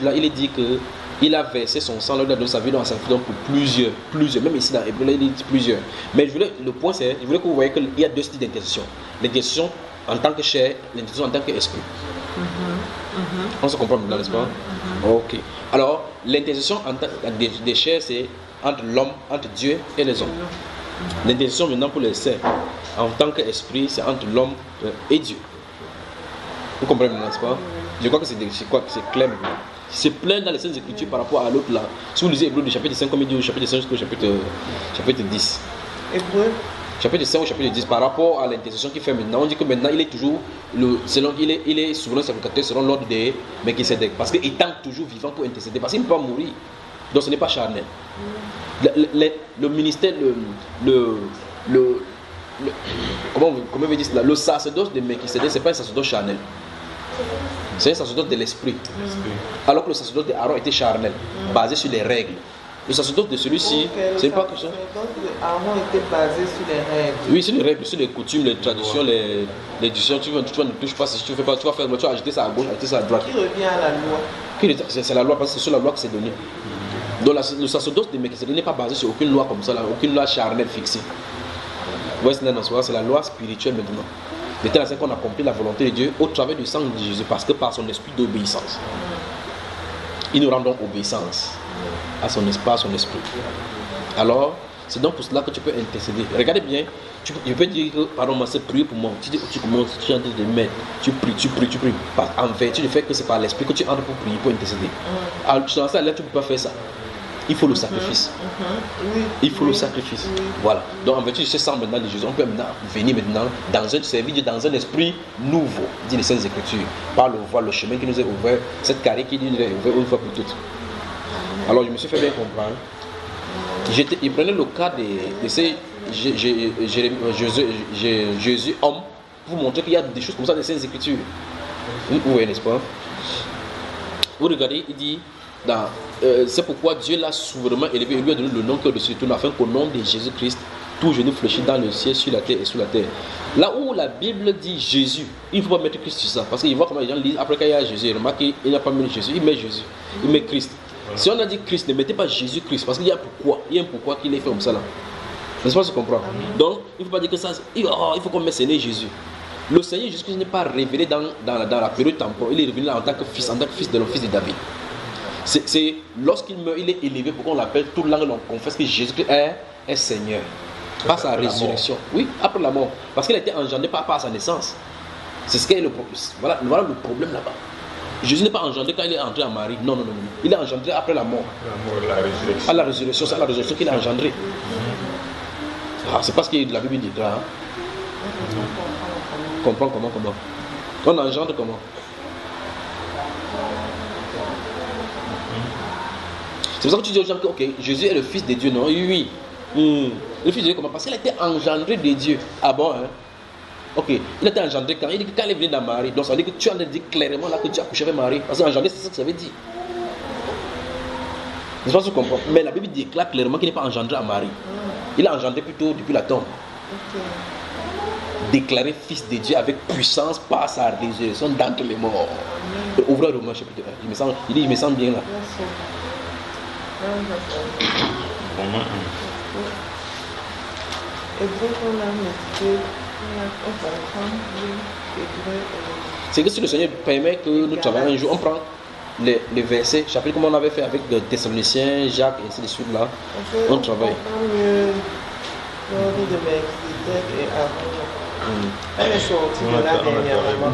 là, il est dit que il a versé son sang, de sa vie dans sa vie pour plusieurs. Même ici dans Hébreu, il dit plusieurs. Mais le point c'est, je voulais que vous voyez qu'il y a deux styles d'intercession. L'intercession en tant que chair, l'intercession en tant qu'esprit. On se comprend maintenant, n'est-ce pas? Ok. Alors, l'intercession en tant des chairs, c'est entre l'homme, entre Dieu et les hommes. L'intercession maintenant pour les saints, en tant qu'esprit, c'est entre l'homme et Dieu. Vous comprenez maintenant, n'est-ce pas? Je crois que c'est clair maintenant. C'est plein dans les Saintes Écritures par rapport à l'autre là. Si vous lisez Hébreu du chapitre 5, comme il dit au chapitre 5 jusqu'au chapitre 10. Hébreu chapitre 5 ou chapitre 10, par rapport à l'intercession qu'il fait maintenant, on dit que maintenant il est toujours, il est souverain sacrificateur selon l'ordre des Melchisedec, parce qu'il est toujours vivant pour intercéder, parce qu'il ne peut pas mourir, donc ce n'est pas charnel. Le ministère, comment on veut dire cela, le sacerdoce de Melchisedec, ce n'est pas un sacerdoce charnel, c'est un sacerdoce de l'esprit, alors que le sacerdoce d'Aaron était charnel, basé sur les règles. Le sacerdoce de celui-ci, c'est pas que ça. Aaron était basé sur les règles. Oui, sur les règles, sur les coutumes, les traditions, les éditions. Tu ne touches pas, si tu fais pas, tu vas faire, tu vas agiter ça à gauche, agiter ça à droite. Qui revient à la loi? C'est la loi, parce que c'est sur la loi que c'est donné. Donc le sacerdoce de Melchisedec n'est pas basé sur aucune loi comme ça, là, aucune loi charnelle fixée. C'est la loi spirituelle maintenant. De telle sorte qu'on accomplit la volonté de Dieu au travers du sang de Jésus, parce que par son esprit d'obéissance. Il nous rend donc obéissance à son esprit. Alors, c'est donc pour cela que tu peux intercéder. Regardez bien, tu peux dire que, pardon, moi, c'est prier pour moi. Tu commences, tu es en train de mettre, tu pries. En vertu du fait que c'est par l'esprit que tu entres pour prier, pour intercéder. Alors, dans ça, là, tu ne peux pas faire ça. Il faut le sacrifice. Il faut le sacrifice. Voilà. Donc, en vertu de ce sang maintenant de Jésus, on peut maintenant venir maintenant dans un service Dieu dans un esprit nouveau, dit les Saintes Écritures, par le voie, le chemin qui nous est ouvert, cette carré qui nous est ouvert une fois pour toutes. Alors, je me suis fait bien comprendre. Il prenait le cas de ces Jésus homme pour vous montrer qu'il y a des choses comme ça dans les Saintes Écritures. Vous voyez, n'est-ce pas? Vous regardez, il dit, c'est pourquoi Dieu l'a souverainement élevé et lui a donné le nom que au-dessus de tout, afin qu'au nom de Jésus-Christ, tout genou fléchit dans le ciel, sur la terre et sous la terre. Là où la Bible dit Jésus, il ne faut pas mettre Christ sur ça, parce qu'il voit comment les gens lisent après qu'il y a Jésus. Il remarque qu'il n'a pas mis Jésus, il met Jésus, il met Christ. Si on a dit Christ, ne mettez pas Jésus-Christ, parce qu'il y a pourquoi. Il y a un pourquoi qu'il est fait comme ça là. N'est-ce pas, tu comprends? Donc, il ne faut pas dire que ça, il faut qu'on mette Seigneur Jésus. Le Seigneur Jésus-Christ n'est pas révélé dans la période temporelle, il est révélé en tant que fils de l'homme, fils de David. C'est lorsqu'il meurt, il est élevé pour qu'on l'appelle toute langue, on confesse que Jésus-Christ est Seigneur. Par sa résurrection. Oui, après la mort. Parce qu'il a été engendré par sa naissance. C'est ce qu'est le problème. Voilà le problème là-bas. Jésus n'est pas engendré quand il est entré en Marie. Non. Il est engendré après la mort. La résurrection. À la résurrection. C'est à la résurrection qu'il est engendré. C'est parce que la Bible dit là. Comprends comment. On engendre comment? C'est pour ça que tu dis aux gens que Jésus est le Fils de Dieu. Non, oui. Le Fils de Dieu comment? Parce qu'il a été engendré de Dieu. Ah bon, hein? Il a été engendré quand? Il dit que quand il est venu dans Marie. Donc ça veut dire que tu as dit clairement là que tu as couché avec Marie. Parce qu'engendré, c'est ça que ça veut dire. Je pense que tu comprends. Mais la Bible déclare clairement qu'il n'est pas engendré à Marie. Il est engendré plutôt depuis la tombe. Déclaré Fils de Dieu avec puissance par sa résurrection d'entre les morts. Ouvrez Romains chapitre 1. Il dit, je me sens bien là. Romains 1. C'est que si le Seigneur permet que nous travaillions un jour, on prend les versets, chapitre comme on avait fait avec Thessaloniciens, Jacques et ainsi de suite là, on travaille.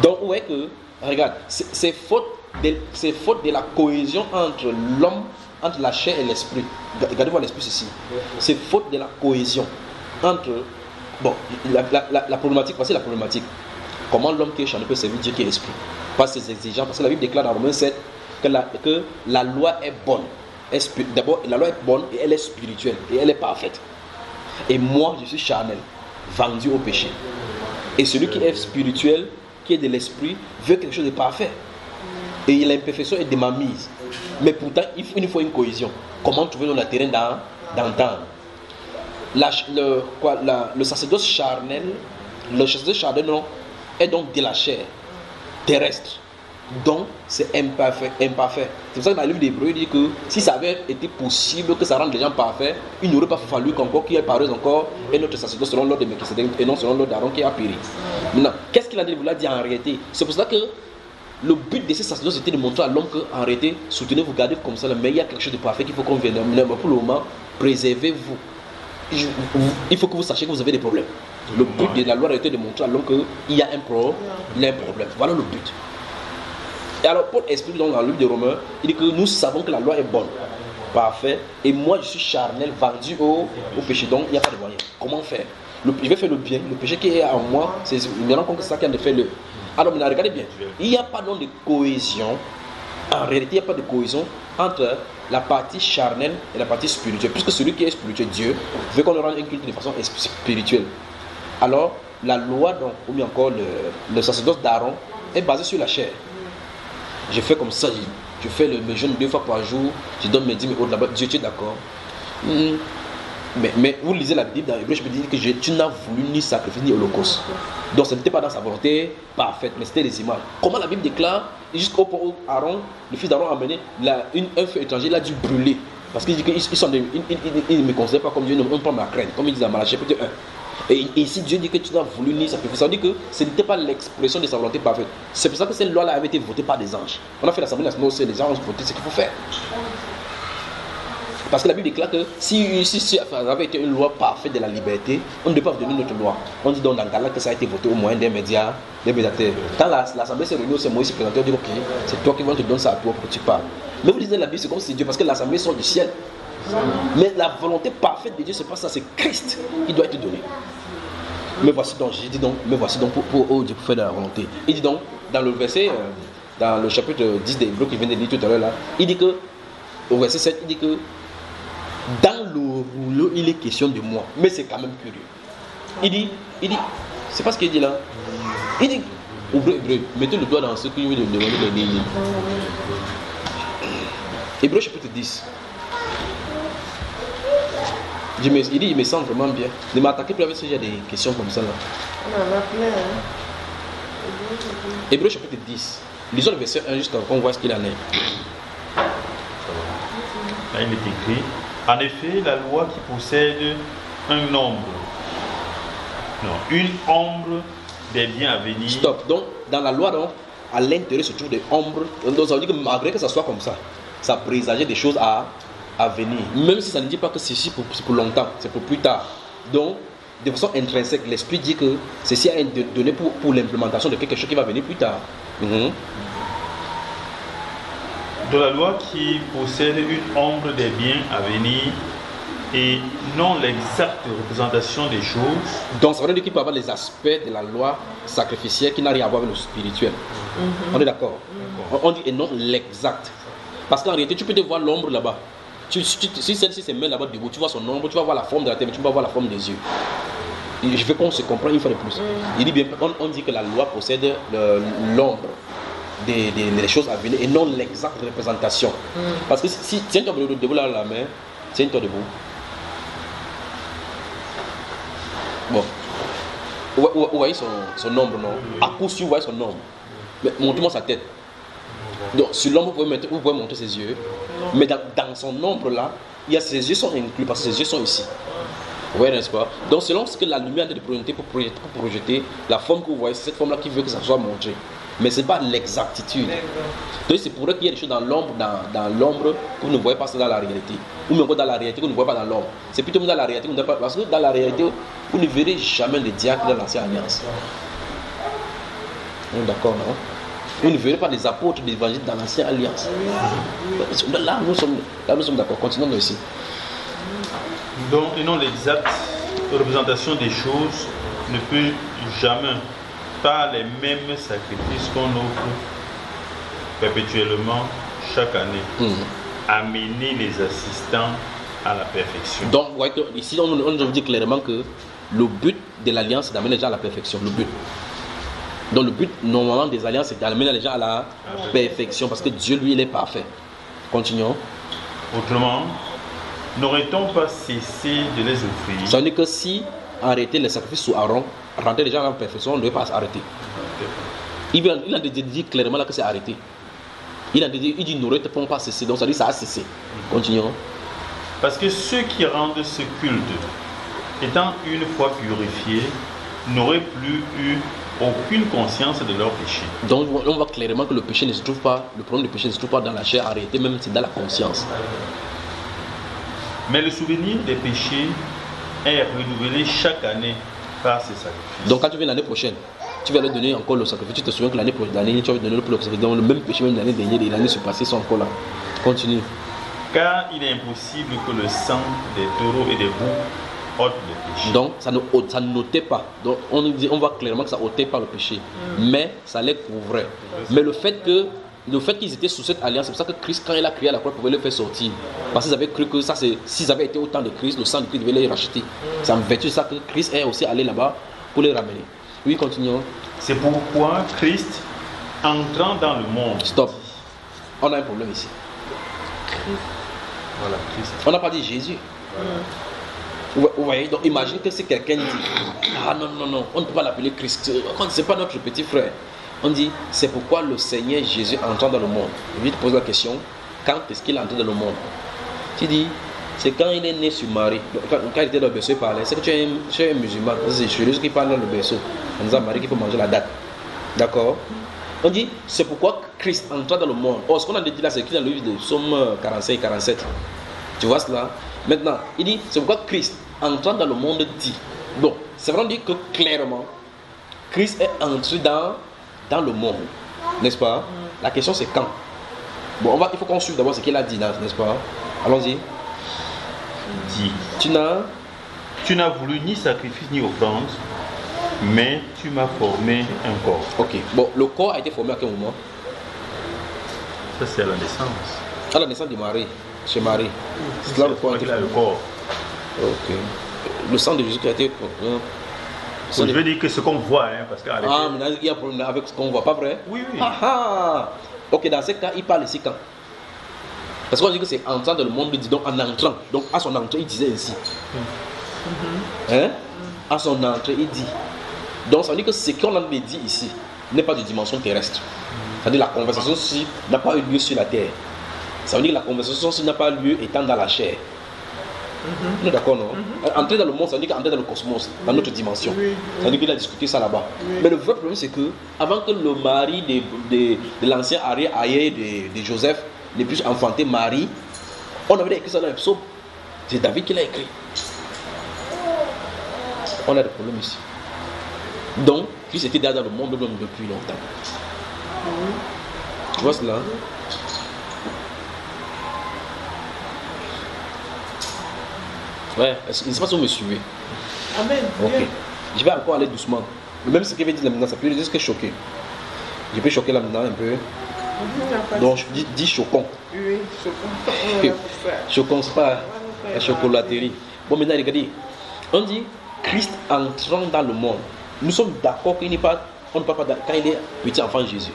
Donc où est que, regarde, c'est faute de la cohésion entre l'homme, entre la chair et l'esprit. Regardez-moi l'esprit ici. C'est faute de la cohésion entre... Bon, la problématique, voici la problématique. Comment l'homme qui est charnel peut servir Dieu qui est esprit? Pas ses exigences, parce que la Bible déclare dans Romains 7 que la loi est bonne. D'abord, la loi est bonne et elle est spirituelle et elle est parfaite. Et moi, je suis charnel, vendu au péché. Et celui qui est spirituel, qui est de l'esprit, veut quelque chose de parfait. Et l'imperfection est de ma mise. Mais pourtant, il nous faut une cohésion. Comment trouver le terrain d'entendre? Le sacerdoce charnel, non, est donc de la chair terrestre. Donc, c'est imparfait. C'est pour ça que dans le livre d'Hébreux, il dit que si ça avait été possible que ça rende les gens parfaits, il n'aurait pas fallu qu'encore qu'il y ait paru encore un autre sacerdoce selon l'ordre de Melchisedec et non selon l'ordre d'Aaron qui a péri. Maintenant, qu'est-ce qu'il a dit en réalité? C'est pour ça que le but de ces sacerdoces était de montrer à l'homme qu'en réalité, soutenez-vous, gardez comme ça, mais il y a quelque chose de parfait qu'il faut qu'on vienne. Mais pour le moment, préservez-vous. Il faut que vous sachiez que vous avez des problèmes. Le but de la loi était de montrer à l'homme qu'il y a un problème. Voilà le but. Et alors Paul explique donc dans le livre de Romains, il dit que nous savons que la loi est bonne, parfaite, et moi je suis charnel, vendu au péché, donc il n'y a pas de moyen. Comment faire? je vais faire le bien, le péché qui est en moi, c'est me rends compte que c'est ça qui a de faire le. Alors maintenant, regardez bien, il n'y a pas de cohésion, en réalité il n'y a pas de cohésion entre la partie charnelle et la partie spirituelle, puisque celui qui est spirituel, Dieu, veut qu'on le rende un culte de façon spirituelle. Alors, la loi, donc, ou bien encore le sacerdoce d'Aaron, est basé sur la chair. Je fais comme ça, je fais le jeûne 2 fois par jour, je donne mes 10 000 autres là-bas, Dieu, tu es d'accord? Mais vous lisez la Bible dans Hébreu, je peux dire que tu n'as voulu ni sacrifice ni holocauste. Donc ce n'était pas dans sa volonté parfaite, mais c'était les images. Comment la Bible déclare, jusqu'au point où Aaron, le fils d'Aaron a amené un feu étranger, il a dû brûler. Parce qu'il dit qu'ils ne me considèrent pas comme Dieu, ils ne pas ma crainte, comme il dit dans Malachie chapitre 1. Et ici, Dieu dit que tu n'as voulu ni sacrifice. Ça veut dire que ce n'était pas l'expression de sa volonté parfaite. C'est pour ça que cette loi-là avait été votée par des anges. On a fait l'Assemblée nationale aussi, les anges ont voté ce qu'il faut faire. Parce que la Bible déclare que si ça avait été une loi parfaite de la liberté, on ne devait pas donner notre loi. On dit donc dans Galates que ça a été voté au moyen des médias, des médiateurs. Quand l'Assemblée s'est réunie, c'est Moïse qui présentait, on dit ok, c'est toi qui vas te donner ça à toi pour que tu parles. Mais vous lisez la Bible, c'est comme si c'est Dieu, parce que l'Assemblée sort du ciel. Mais la volonté parfaite de Dieu, c'est pas ça, c'est Christ qui doit être donné. Mais voici donc, j'ai dit donc, pour Dieu pour faire de la volonté. Il dit donc, dans le verset, dans le chapitre 10 des Hébreux qui vient de lire tout à l'heure là, il dit que, au verset 7, il dit que dans le rouleau, il est question de moi. Mais c'est quand même curieux. Il dit, c'est pas ce qu'il dit là. Il dit, Hébreu, mettez le doigt dans ce que je vais demander de lire. Hébreu chapitre 10. Il dit, il me semble vraiment bien. Ne m'attaquez plus avec ce genre de questions comme ça là. On en a plein, hein. Hébreu chapitre 10. Lisons le verset 1 jusqu'à qu'on voit ce qu'il en est. Là, il est écrit, en effet, la loi qui possède un nombre, une ombre des biens à venir. Stop. Donc, dans la loi, donc, à l'intérieur se trouve des ombres. Donc, ça veut dire que malgré que ça soit comme ça, ça présageait des choses à venir. Même si ça ne dit pas que c'est pour longtemps, c'est pour plus tard. Donc, de façon intrinsèque, l'esprit dit que ceci a été donné pour l'implémentation de quelque chose qui va venir plus tard. De la loi qui possède une ombre des biens à venir et non l'exacte représentation des choses. Donc ça veut dire qu'il peut y avoir les aspects de la loi sacrificielle qui n'a rien à voir avec le spirituel. On est d'accord? On dit et non l'exact. Parce qu'en réalité, tu peux te voir l'ombre là-bas. Si celle-ci se met là-bas debout, tu vois son ombre, tu vas voir la forme de la tête, mais tu ne vas pas voir la forme des yeux. Et je veux qu'on se comprenne une fois de plus. Il dit bien, on dit que la loi possède l'ombre des choses à venir et non l'exacte représentation. Parce que si tiens-toi debout là la main, tiens-toi debout. Bon. Vous voyez son ombre, non? À coup sûr, vous voyez son ombre. Mais montrez-moi sa tête. Donc sur l'ombre, vous pouvez montrer ses yeux. Mais dans son ombre là, ses yeux sont inclus parce que ses yeux sont ici. Vous voyez, n'est-ce pas? Donc selon ce que la lumière de projeter pour projeter, la forme que vous voyez, c'est cette forme là qui veut que ça soit montré. Mais ce n'est pas l'exactitude. Donc c'est pour ça qu'il y a des choses dans l'ombre, dans l'ombre que vous ne voyez pas dans la réalité. Ou même dans la réalité que vous ne voyez pas dans l'ombre. C'est plutôt dans la réalité que vous ne voyez pas. Parce que dans la réalité, vous ne verrez jamais les diacres de l'ancienne alliance. On est d'accord, non? Vous ne verrez pas les apôtres de l'évangile dans l'ancienne alliance. Là, nous sommes d'accord. Continuons ici. Donc, et non l'exacte représentation des choses ne peut jamais, par les mêmes sacrifices qu'on offre perpétuellement chaque année, amener les assistants à la perfection. Donc, vous voyez que ici, on nous dit clairement que le but de l'alliance, c'est d'amener les gens à la perfection. Le but. Donc, le but, normalement, des alliances, c'est d'amener les gens à la perfection. Parce que Dieu, lui, il est parfait. Continuons. Autrement, n'aurait-on pas cessé de les offrir? Ça veut dire que si arrêter les sacrifices sous Aaron, rentrer les gens à la perfection, on ne devait pas arrêter. Il a dit clairement là que c'est arrêté. Il dit n'aurait-on pas cessé. Donc ça dit ça a cessé. Continuons. Parce que ceux qui rendent ce culte, étant une fois purifiés, n'auraient plus eu aucune conscience de leur péché. Donc on voit clairement que le péché ne se trouve pas, le problème du péché ne se trouve pas dans la chair arrêtée, même c'est dans la conscience. Mais le souvenir des péchés est renouvelé chaque année par ces sacrifices. Donc quand tu viens l'année prochaine, tu vas leur donner encore le sacrifice. Tu te souviens que l'année prochaine, tu vas donner le sacrifice. Donc le même péché, même l'année dernière et l'année passée sont encore là. Continue. Car il est impossible que le sang des taureaux et des boucs ôte le péché. Donc ça n'ôtait pas. Donc on voit clairement que ça n'ôtait pas le péché. Mais ça les couvrait. Mais le fait qu'ils étaient sous cette alliance, c'est pour ça que Christ, quand il a crié à la croix, pouvait les faire sortir. Parce qu'ils avaient cru que ça, s'ils avaient été au temps de Christ, le sang de Christ devait les racheter. C'est en vertu de ça que Christ est aussi allé là-bas pour les ramener. Oui, continuons. C'est pourquoi Christ, entrant dans le monde... Stop. On a un problème ici. Voilà, Christ. On n'a pas dit Jésus. Vous voyez, donc imagine que si quelqu'un dit ah non, on ne peut pas l'appeler Christ. C'est pas notre petit frère. On dit c'est pourquoi le Seigneur Jésus entrant dans le monde. Je vais te poser la question, quand est-ce qu'il est entré dans le monde? Tu dis c'est quand il est né sur Marie. Quand il était dans le berceau, il parlait. C'est que tu es un musulman. C'est celui qui parle dans le berceau. En disant Marie qu'il faut manger la date. D'accord? On dit c'est pourquoi Christ entra dans le monde. Oh, ce qu'on a dit là, c'est écrit dans le livre de Psaume 45 et 47. Tu vois cela? Maintenant, il dit c'est pourquoi Christ entrant dans le monde dit. Donc, c'est vraiment dit que clairement, Christ est entré dans le monde. N'est-ce pas? La question c'est quand? Bon, il faut qu'on suive d'abord ce qu'il a dit, n'est-ce pas? Allons-y. Dit. Tu n'as voulu ni sacrifice ni offrande, mais tu m'as formé un corps. Ok. Bon, le corps a été formé à quel moment? Ça, c'est à la naissance. À la naissance de Marie, chez Marie. C'est là le corps a été formé. Le corps. Ok. Le sang de Jésus qui a été. Je veux dire que ce qu'on voit, hein, parce qu'avec. Ah, mais il y a un problème avec ce qu'on voit, pas vrai? Oui. Ah. Ok, dans ce cas, il parle ici quand? Parce qu'on dit que c'est entrant dans le monde, dit donc en entrant. Donc à son entrée, il disait ainsi. Hein? À son entrée, il dit. Donc ça veut dire que ce qu'on a dit ici n'est pas de dimension terrestre. C'est-à-dire la conversation-ci n'a pas eu lieu sur la terre. Ça veut dire que la conversation-ci n'a pas lieu étant dans la chair. On est d'accord, non? Entrer dans le monde, ça veut dire qu'entrer dans le cosmos, dans notre dimension. Ça veut dire qu'il a discuté ça là-bas. Mais le vrai problème, c'est que avant que le mari de l'ancien arrière de Joseph ne puisse enfanter Marie, on avait écrit ça dans le psaume. C'est David qui l'a écrit. On a des problèmes ici. Donc, Christ était dans le monde depuis longtemps. Tu vois cela? Ouais, je ne sais pas si vous me suivez. Amen. Ok. Je vais encore aller doucement. Même ce qu'il veut dire là maintenant, ça peut juste que choquer. Je peux choquer là maintenant un peu. Donc, je dis choquant. Oui, choquant. Choquant, c'est pas la chocolaterie. Bon, maintenant, regardez. On dit Christ entrant dans le monde. Nous sommes d'accord qu'il n'est pas, on ne parle pas quand il est petit enfant Jésus.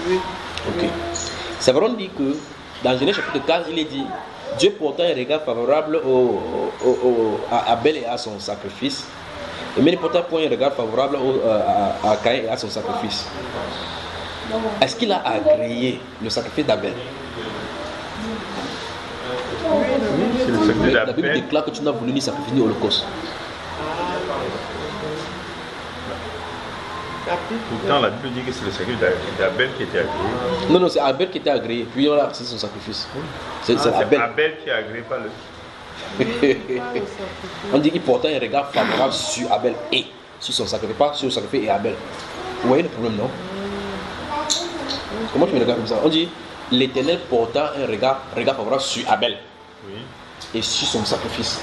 Oui. Ok. C'est vrai, on dit que dans Genèse chapitre 15, il est dit Dieu portant un regard favorable à Abel et à son sacrifice, mais ne portant point un regard favorable à Caïn et à son sacrifice. Est-ce qu'il a agréé le sacrifice d'Abel? Oui, c'est le sacrifice La Bible déclare que tu n'as voulu ni sacrifice ni holocauste. Pourtant, la Bible dit que c'est le sacrifice d'Abel qui était agréé. Non, c'est Abel qui était agréé, puis on a accepté son sacrifice. C'est Abel qui a agréé, pas le. On dit qu'il portait un regard favorable sur Abel et sur son sacrifice, pas sur le sacrifice et Abel. Vous voyez le problème, non? Comment tu me regardes comme ça? On dit l'Éternel portant un regard favorable sur Abel et sur son sacrifice.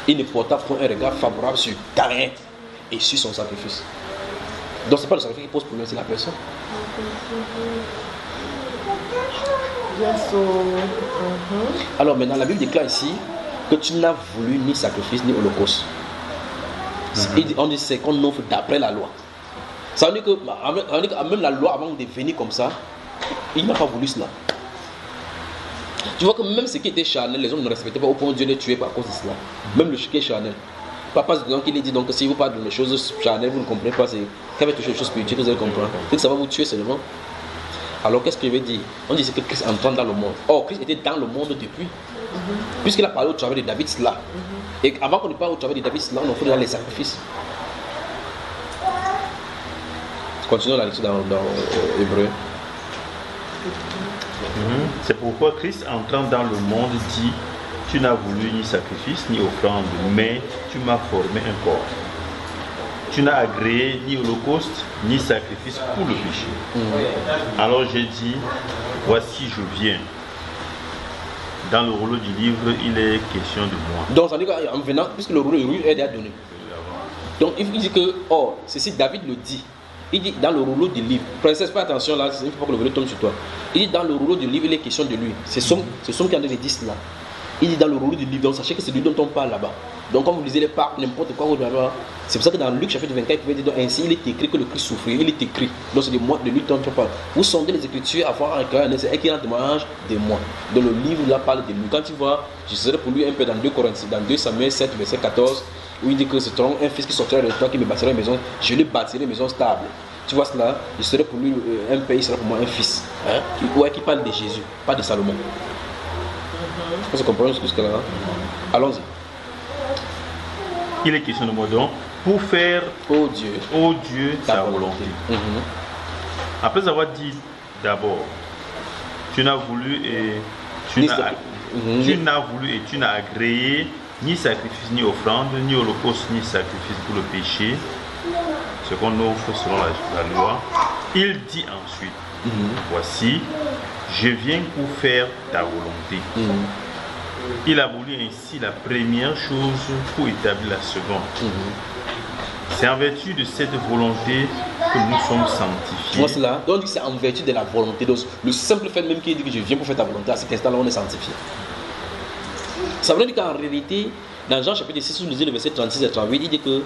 Il ne porta point un regard favorable sur Caïn et sur son sacrifice. Donc c'est pas le sacrifice qui pose problème, c'est la personne. Alors maintenant la Bible déclare ici que tu n'as voulu ni sacrifice ni holocauste. On dit c'est qu'on offre d'après la loi. Ça veut dire que même la loi avant de venir comme ça, il n'a pas voulu cela. Tu vois que même ce qui était charnel, les hommes ne respectaient pas au point où Dieu les tuait par cause de cela. Même le qui est charnel. Papa, donc il est dit donc que si vous parlez de choses charnelles, vous ne comprenez pas, c'est quand vous touchez les choses spirituelles, vous allez comprendre. C'est que ça va vous tuer seulement. Alors qu'est-ce qu'il veut dire? On dit que Christ entre dans le monde. Or, Christ était dans le monde depuis. Puisqu'il a parlé au travers de David cela. Et avant qu'on ne parle au travers de David cela, on offre déjà les sacrifices. Continuons la lecture dans Hébreu. C'est pourquoi Christ entrant dans le monde dit: tu n'as voulu ni sacrifice ni offrande, mais tu m'as formé un corps. Tu n'as agréé ni holocauste ni sacrifice pour le péché. Alors j'ai dit: voici je viens. Dans le rouleau du livre, il est question de moi. Donc ça veut dire qu'en venant, puisque le rouleau du livre est déjà donné. Donc il dit que, oh, ceci David le dit. Il dit dans le rouleau du livre. Princesse, fais attention là, il ne faut pas que le rouleau tombe sur toi. Il dit dans le rouleau du livre, il est question de lui. C'est son qui est en train de dire cela. Il dit dans le rouleau du livre, donc sachez que c'est lui dont on parle là-bas. Donc quand vous lisez les parcs, n'importe quoi, c'est pour ça que dans Luc chapitre 24, il pouvait dire ainsi, il est écrit que le Christ souffrit, il est écrit. Donc c'est de lui dont on parle. Vous sondez les Écritures, avoir un cœur, c'est qui rend témoignage de moi. Donc le livre là parle de lui. Quand tu vois, je serai pour lui un peu dans 2 Samuel 7, verset 14, où il dit que c'est un fils qui sortira de toi qui me bâtira une maison, je lui bâtirai une maison stable. Tu vois cela, je serai pour lui un père, il sera pour moi un fils. Hein? Qui parle de Jésus, pas de Salomon. Vous comprenez ce que c'est là? Allons-y. Il est question de moi donc pour faire ô Dieu ta volonté. Après avoir dit d'abord, tu n'as voulu et tu n'as voulu et tu n'as agréé ni sacrifice ni offrande, ni holocauste ni sacrifice pour le péché, ce qu'on offre selon la loi. Il dit ensuite, voici, je viens pour faire ta volonté. Il abolit ainsi la première chose pour établir la seconde. C'est en vertu de cette volonté que nous sommes sanctifiés. Moi, cela. Donc c'est en vertu de la volonté. Donc, le simple fait même qu'il dit que je viens pour faire ta volonté, à cet instant-là, on est sanctifié. Ça veut dire qu'en réalité, dans Jean chapitre 6, vous lisez le verset 36 et 38, il dit que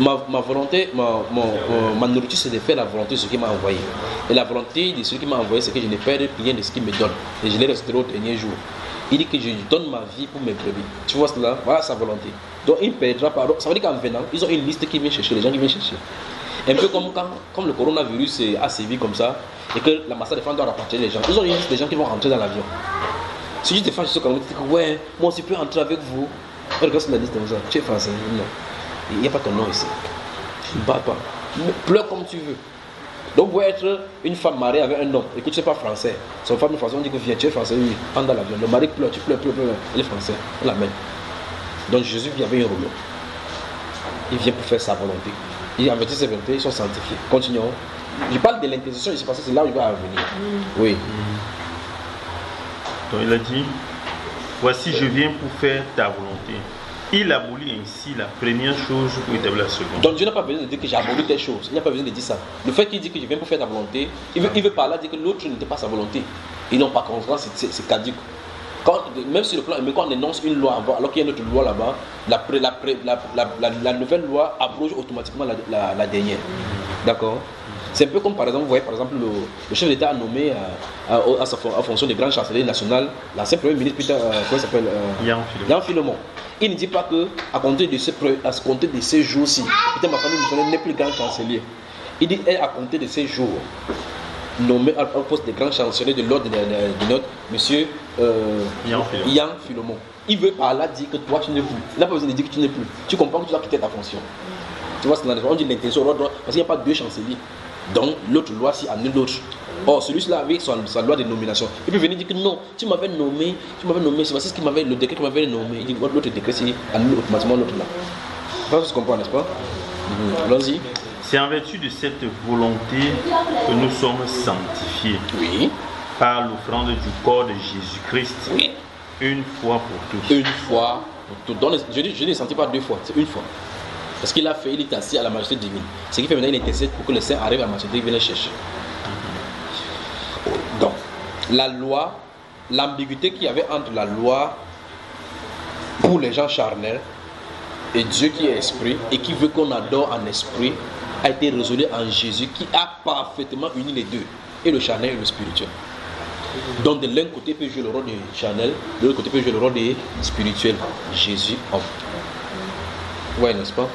ma volonté, ma nourriture, c'est de faire la volonté de ce qui m'a envoyé. Et la volonté de ce qui m'a envoyé, c'est que je ne perds rien de ce qu'il me donne. Et je les resterai au dernier jour. Il dit que je donne ma vie pour mes brebis. Tu vois cela? Voilà sa volonté. Donc il ne perdra pas. Ça veut dire qu'en venant, ils ont une liste qui vient chercher, les gens qui viennent chercher. Un peu comme le coronavirus a sévi comme ça, et que la masse de femmes doit rapporter les gens. Ils ont une liste des gens qui vont rentrer dans l'avion. Si tu te fâches sur le tu dis ouais, moi aussi je peux entrer avec vous. Regarde sur la liste comme ça. Tu es français? Non. Il n'y a pas ton nom ici. Tu ne bats pas. Pleure comme tu veux. Donc, vous être une femme mariée avec un homme et que tu ne sais pas français. Son femme française, on dit que viens, tu es français, oui, entre dans l'avion. Le mari pleure, tu pleures. Il est français, on l'amène. Donc, Jésus vient avec un rouleau. Il vient pour faire sa volonté. Il a averti ses volontés, ils sont sanctifiés. Continuons. Je parle de l'intercession ici parce que c'est là où il va venir. Oui. Donc, il a dit voici, je viens pour faire ta volonté. Il abolit ainsi la première chose pour établir la seconde. Donc Dieu n'a pas besoin de dire que j'ai aboli telle chose. Il n'a pas besoin de dire ça. Le fait qu'il dit que je viens pour faire ta volonté, il veut par là dire que l'autre n'était pas sa volonté. Et donc par conséquent, c'est caduque. Même sur le plan, mais quand on énonce une loi alors qu'il y a une autre loi là-bas, la nouvelle loi abroge automatiquement la dernière. D'accord? C'est un peu comme par exemple, vous voyez par exemple le chef d'État a nommé à fonction de grand chancelier national, l'ancien premier ministre comment s'appelle Jean Philemon. Il ne dit pas que à compter de ces jours-ci, peut-être ma famille n'est plus grand chancelier. Il dit à compter de ces jours, nommé à poste de grand chancelier de l'ordre de notre monsieur Jean Philemon. Il veut par là dire que toi tu n'es plus. Il n'a pas besoin de dire que tu n'es plus. Tu comprends que tu dois quitter ta fonction. Tu vois, on dit l'intention, parce qu'il n'y a pas deux chanceliers. Donc l'autre loi s'y annule l'autre. Or celui-là avec sa loi de nomination, il peut venir dire que non, tu m'avais nommé, c'est parce que le décret qui m'avait nommé. Il dit l'autre décret c'est annule automatiquement l'autre là. Je pense que tu comprends, n'est-ce pas? Allons-y. C'est en vertu de cette volonté que nous sommes sanctifiés. Oui. Par l'offrande du corps de Jésus-Christ. Oui. Une fois pour tous. Une fois pour toutes. Donc, je ne sentis pas deux fois, c'est une fois. Parce qu'il a fait, il est assis à la majesté divine. Ce qui fait maintenant, il intercède pour que le Saint arrive à la majesté divine et vienne les chercher. Donc, la loi, l'ambiguïté qu'il y avait entre la loi pour les gens charnels et Dieu qui est esprit et qui veut qu'on adore en esprit a été résolue en Jésus qui a parfaitement uni les deux, et le charnel et le spirituel. Donc de l'un côté peut jouer le rôle du charnel, de l'autre côté peut jouer le rôle du spirituel. Jésus homme. Ouais, n'est-ce pas?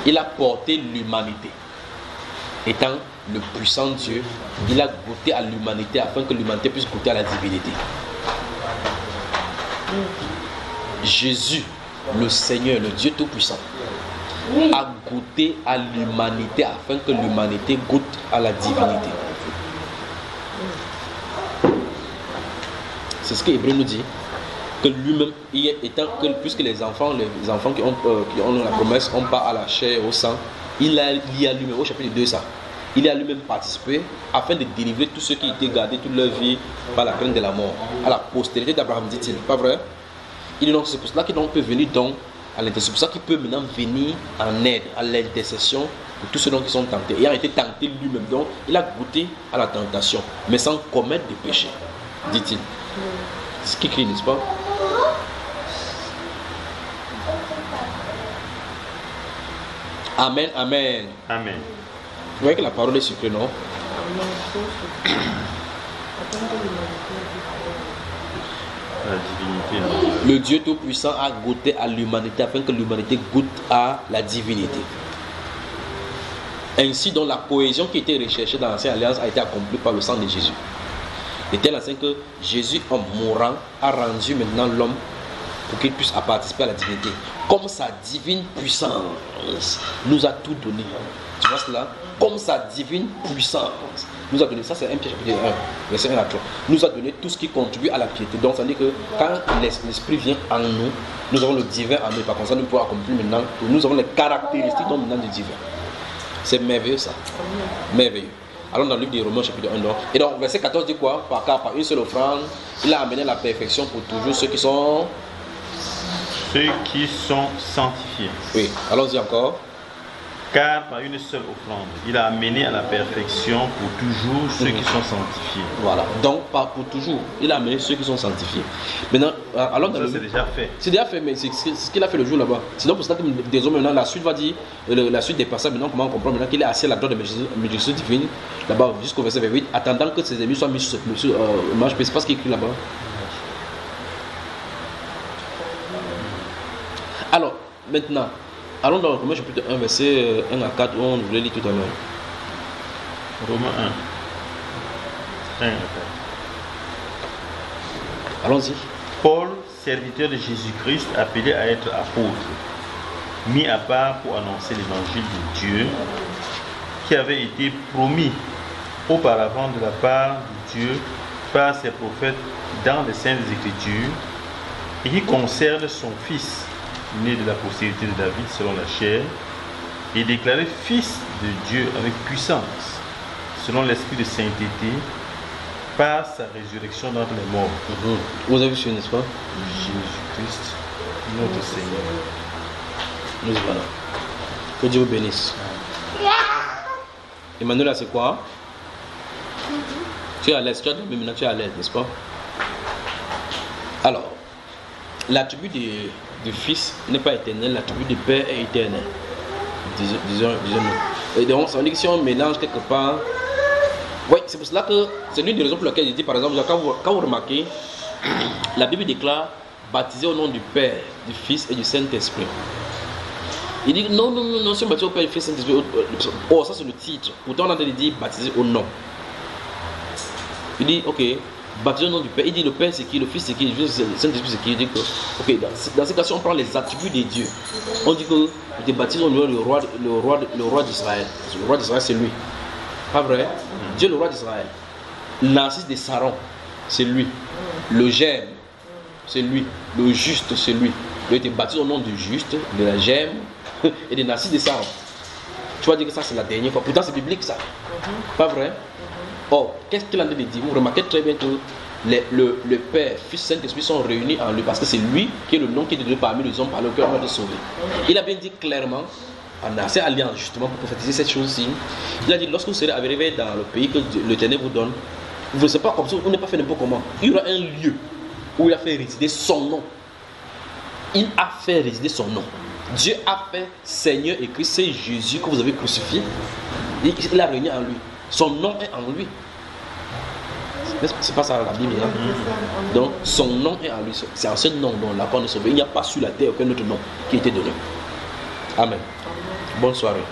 Il a porté l'humanité. Étant le puissant Dieu, il a goûté à l'humanité afin que l'humanité puisse goûter à la divinité. Jésus, le Seigneur, le Dieu Tout-Puissant, a goûté à l'humanité afin que l'humanité goûte à la divinité. C'est ce que Hébreu nous dit, que lui-même, étant que puisque les enfants qui ont la promesse, on part à la chair, au sang, il y a lui-même, au chapitre 2 ça, il a lui-même participé afin de délivrer tous ceux qui étaient gardés toute leur vie par la crainte de la mort, à la postérité d'Abraham, dit-il. Pas vrai? Il dit donc c'est pour cela qu'il peut venir donc à l'intercession. C'est pour ça qu'il peut maintenant venir en aide, à l'intercession de tous ceux qui sont tentés. Ayant été tenté lui-même, donc il a goûté à la tentation, mais sans commettre de péché, dit-il. C'est ce qui crie, n'est-ce pas? Amen, amen. Amen. Vous voyez que la parole est sucrée, non? La divinité. Le Dieu Tout-Puissant a goûté à l'humanité afin que l'humanité goûte à la divinité. Ainsi, donc, la cohésion qui était recherchée dans l'Ancienne Alliance a été accomplie par le sang de Jésus. De telle façon que Jésus, en mourant, a rendu maintenant l'homme pour qu'il puisse participer à la divinité. Comme sa divine puissance nous a tout donné. Tu vois cela? Comme sa divine puissance nous a donné. Ça, c'est 1 Pierre chapitre 1, verset 1 à 3. Nous a donné tout ce qui contribue à la piété. Donc, ça veut dire que quand l'Esprit vient en nous, nous avons le divin en nous. Par contre, ça, nous pouvons accomplir maintenant. Nous avons les caractéristiques donc, maintenant du divin. C'est merveilleux, ça. Merveilleux. Allons dans le livre des Romains, chapitre 1. Donc. Et donc, verset 14 dit quoi? Par une seule offrande, il a amené la perfection pour toujours ceux qui sont sanctifiés. Oui, allons-y encore. Car par une seule offrande, il a amené à la perfection pour toujours ceux qui sont sanctifiés. Voilà, donc pas pour toujours, il a amené ceux qui sont sanctifiés. Maintenant, alors ça c'est déjà fait. C'est déjà fait, mais c'est ce qu'il a fait le jour là-bas. Sinon, pour cela que des hommes maintenant, la suite va dire, la suite des passages maintenant, comment on comprend maintenant qu'il est assis à la droite de majesté divine, là-bas jusqu'au verset 28, attendant que ses ennemis soient mis sur marche, c'est pas ce qui est écrit là-bas. Alors, maintenant, allons dans Romains chapitre 1, verset 1 à 4, où on voulait lire tout à l'heure. Romains 1. 1 à 4. Allons-y. Paul, serviteur de Jésus-Christ, appelé à être apôtre, mis à part pour annoncer l'évangile de Dieu, qui avait été promis auparavant de la part de Dieu par ses prophètes dans les Saintes Écritures, et qui concerne son Fils, né de la postérité de David selon la chair, et déclaré fils de Dieu avec puissance, selon l'esprit de sainteté, par sa résurrection d'entre les morts. Vous avez vu, n'est-ce pas? Jésus-Christ, notre Seigneur. Nous y voilà. Que Dieu vous bénisse. Emmanuel, c'est quoi? Tu es à l'aise, tu as dormi, maintenant tu es à l'aise, n'est-ce pas? Alors, l'attribut du Fils n'est pas éternel, l'attribut du Père est éternel. Disons-nous. Et donc, ça veut dire que si on mélange quelque part. Oui, c'est pour cela que c'est l'une des raisons pour lesquelles je dis, par exemple, quand vous remarquez, la Bible déclare baptisé au nom du Père, du Fils et du Saint-Esprit. Il dit non, si on baptise au Père, du Fils et du Saint-Esprit. Oh, ça c'est le titre. Pourtant, on a dit baptisé au nom. Il dit, ok. Baptisé au nom du Père, il dit le Père c'est qui, le Fils c'est qui, le Saint-Esprit c'est qui. Il dit que, ok, dans ces cas, si on prend les attributs des dieux, on dit que tu es baptisé au nom du roi d'Israël. Le roi d'Israël c'est lui. Pas vrai? Dieu le roi d'Israël. Narcisse de Saron, c'est lui. Le gemme, c'est lui. Le juste, c'est lui. Il a été baptisé au nom du juste, de la gemme et de Narcisse de Saron. Tu vas dire que ça c'est la dernière fois. Pourtant c'est biblique ça. Pas vrai? Or, qu'est-ce qu'il a dit de dire? Vous remarquez très bien que le Père, Fils, Saint-Esprit sont réunis en lui parce que c'est lui qui est le nom qui est donné parmi les hommes par lequel on va être sauvé. Il a bien dit clairement, en assez alliance justement pour prophétiser cette chose-ci, il a dit lorsque vous serez arrivés dans le pays que l'Éternel vous donne, vous ne serez pas comme ça, vous n'êtes pas fait n'importe comment. Il y aura un lieu où il a fait résider son nom. Il a fait résider son nom. Dieu a fait Seigneur et Christ, c'est Jésus que vous avez crucifié. Il a réuni en lui. Son nom est en lui. C'est pas ça la Bible. Hein? Donc son nom est en lui. C'est en ce nom dont la qu'on est sauvé. Il n'y a pas sur la terre aucun autre nom qui a été donné. Amen. Bonne soirée.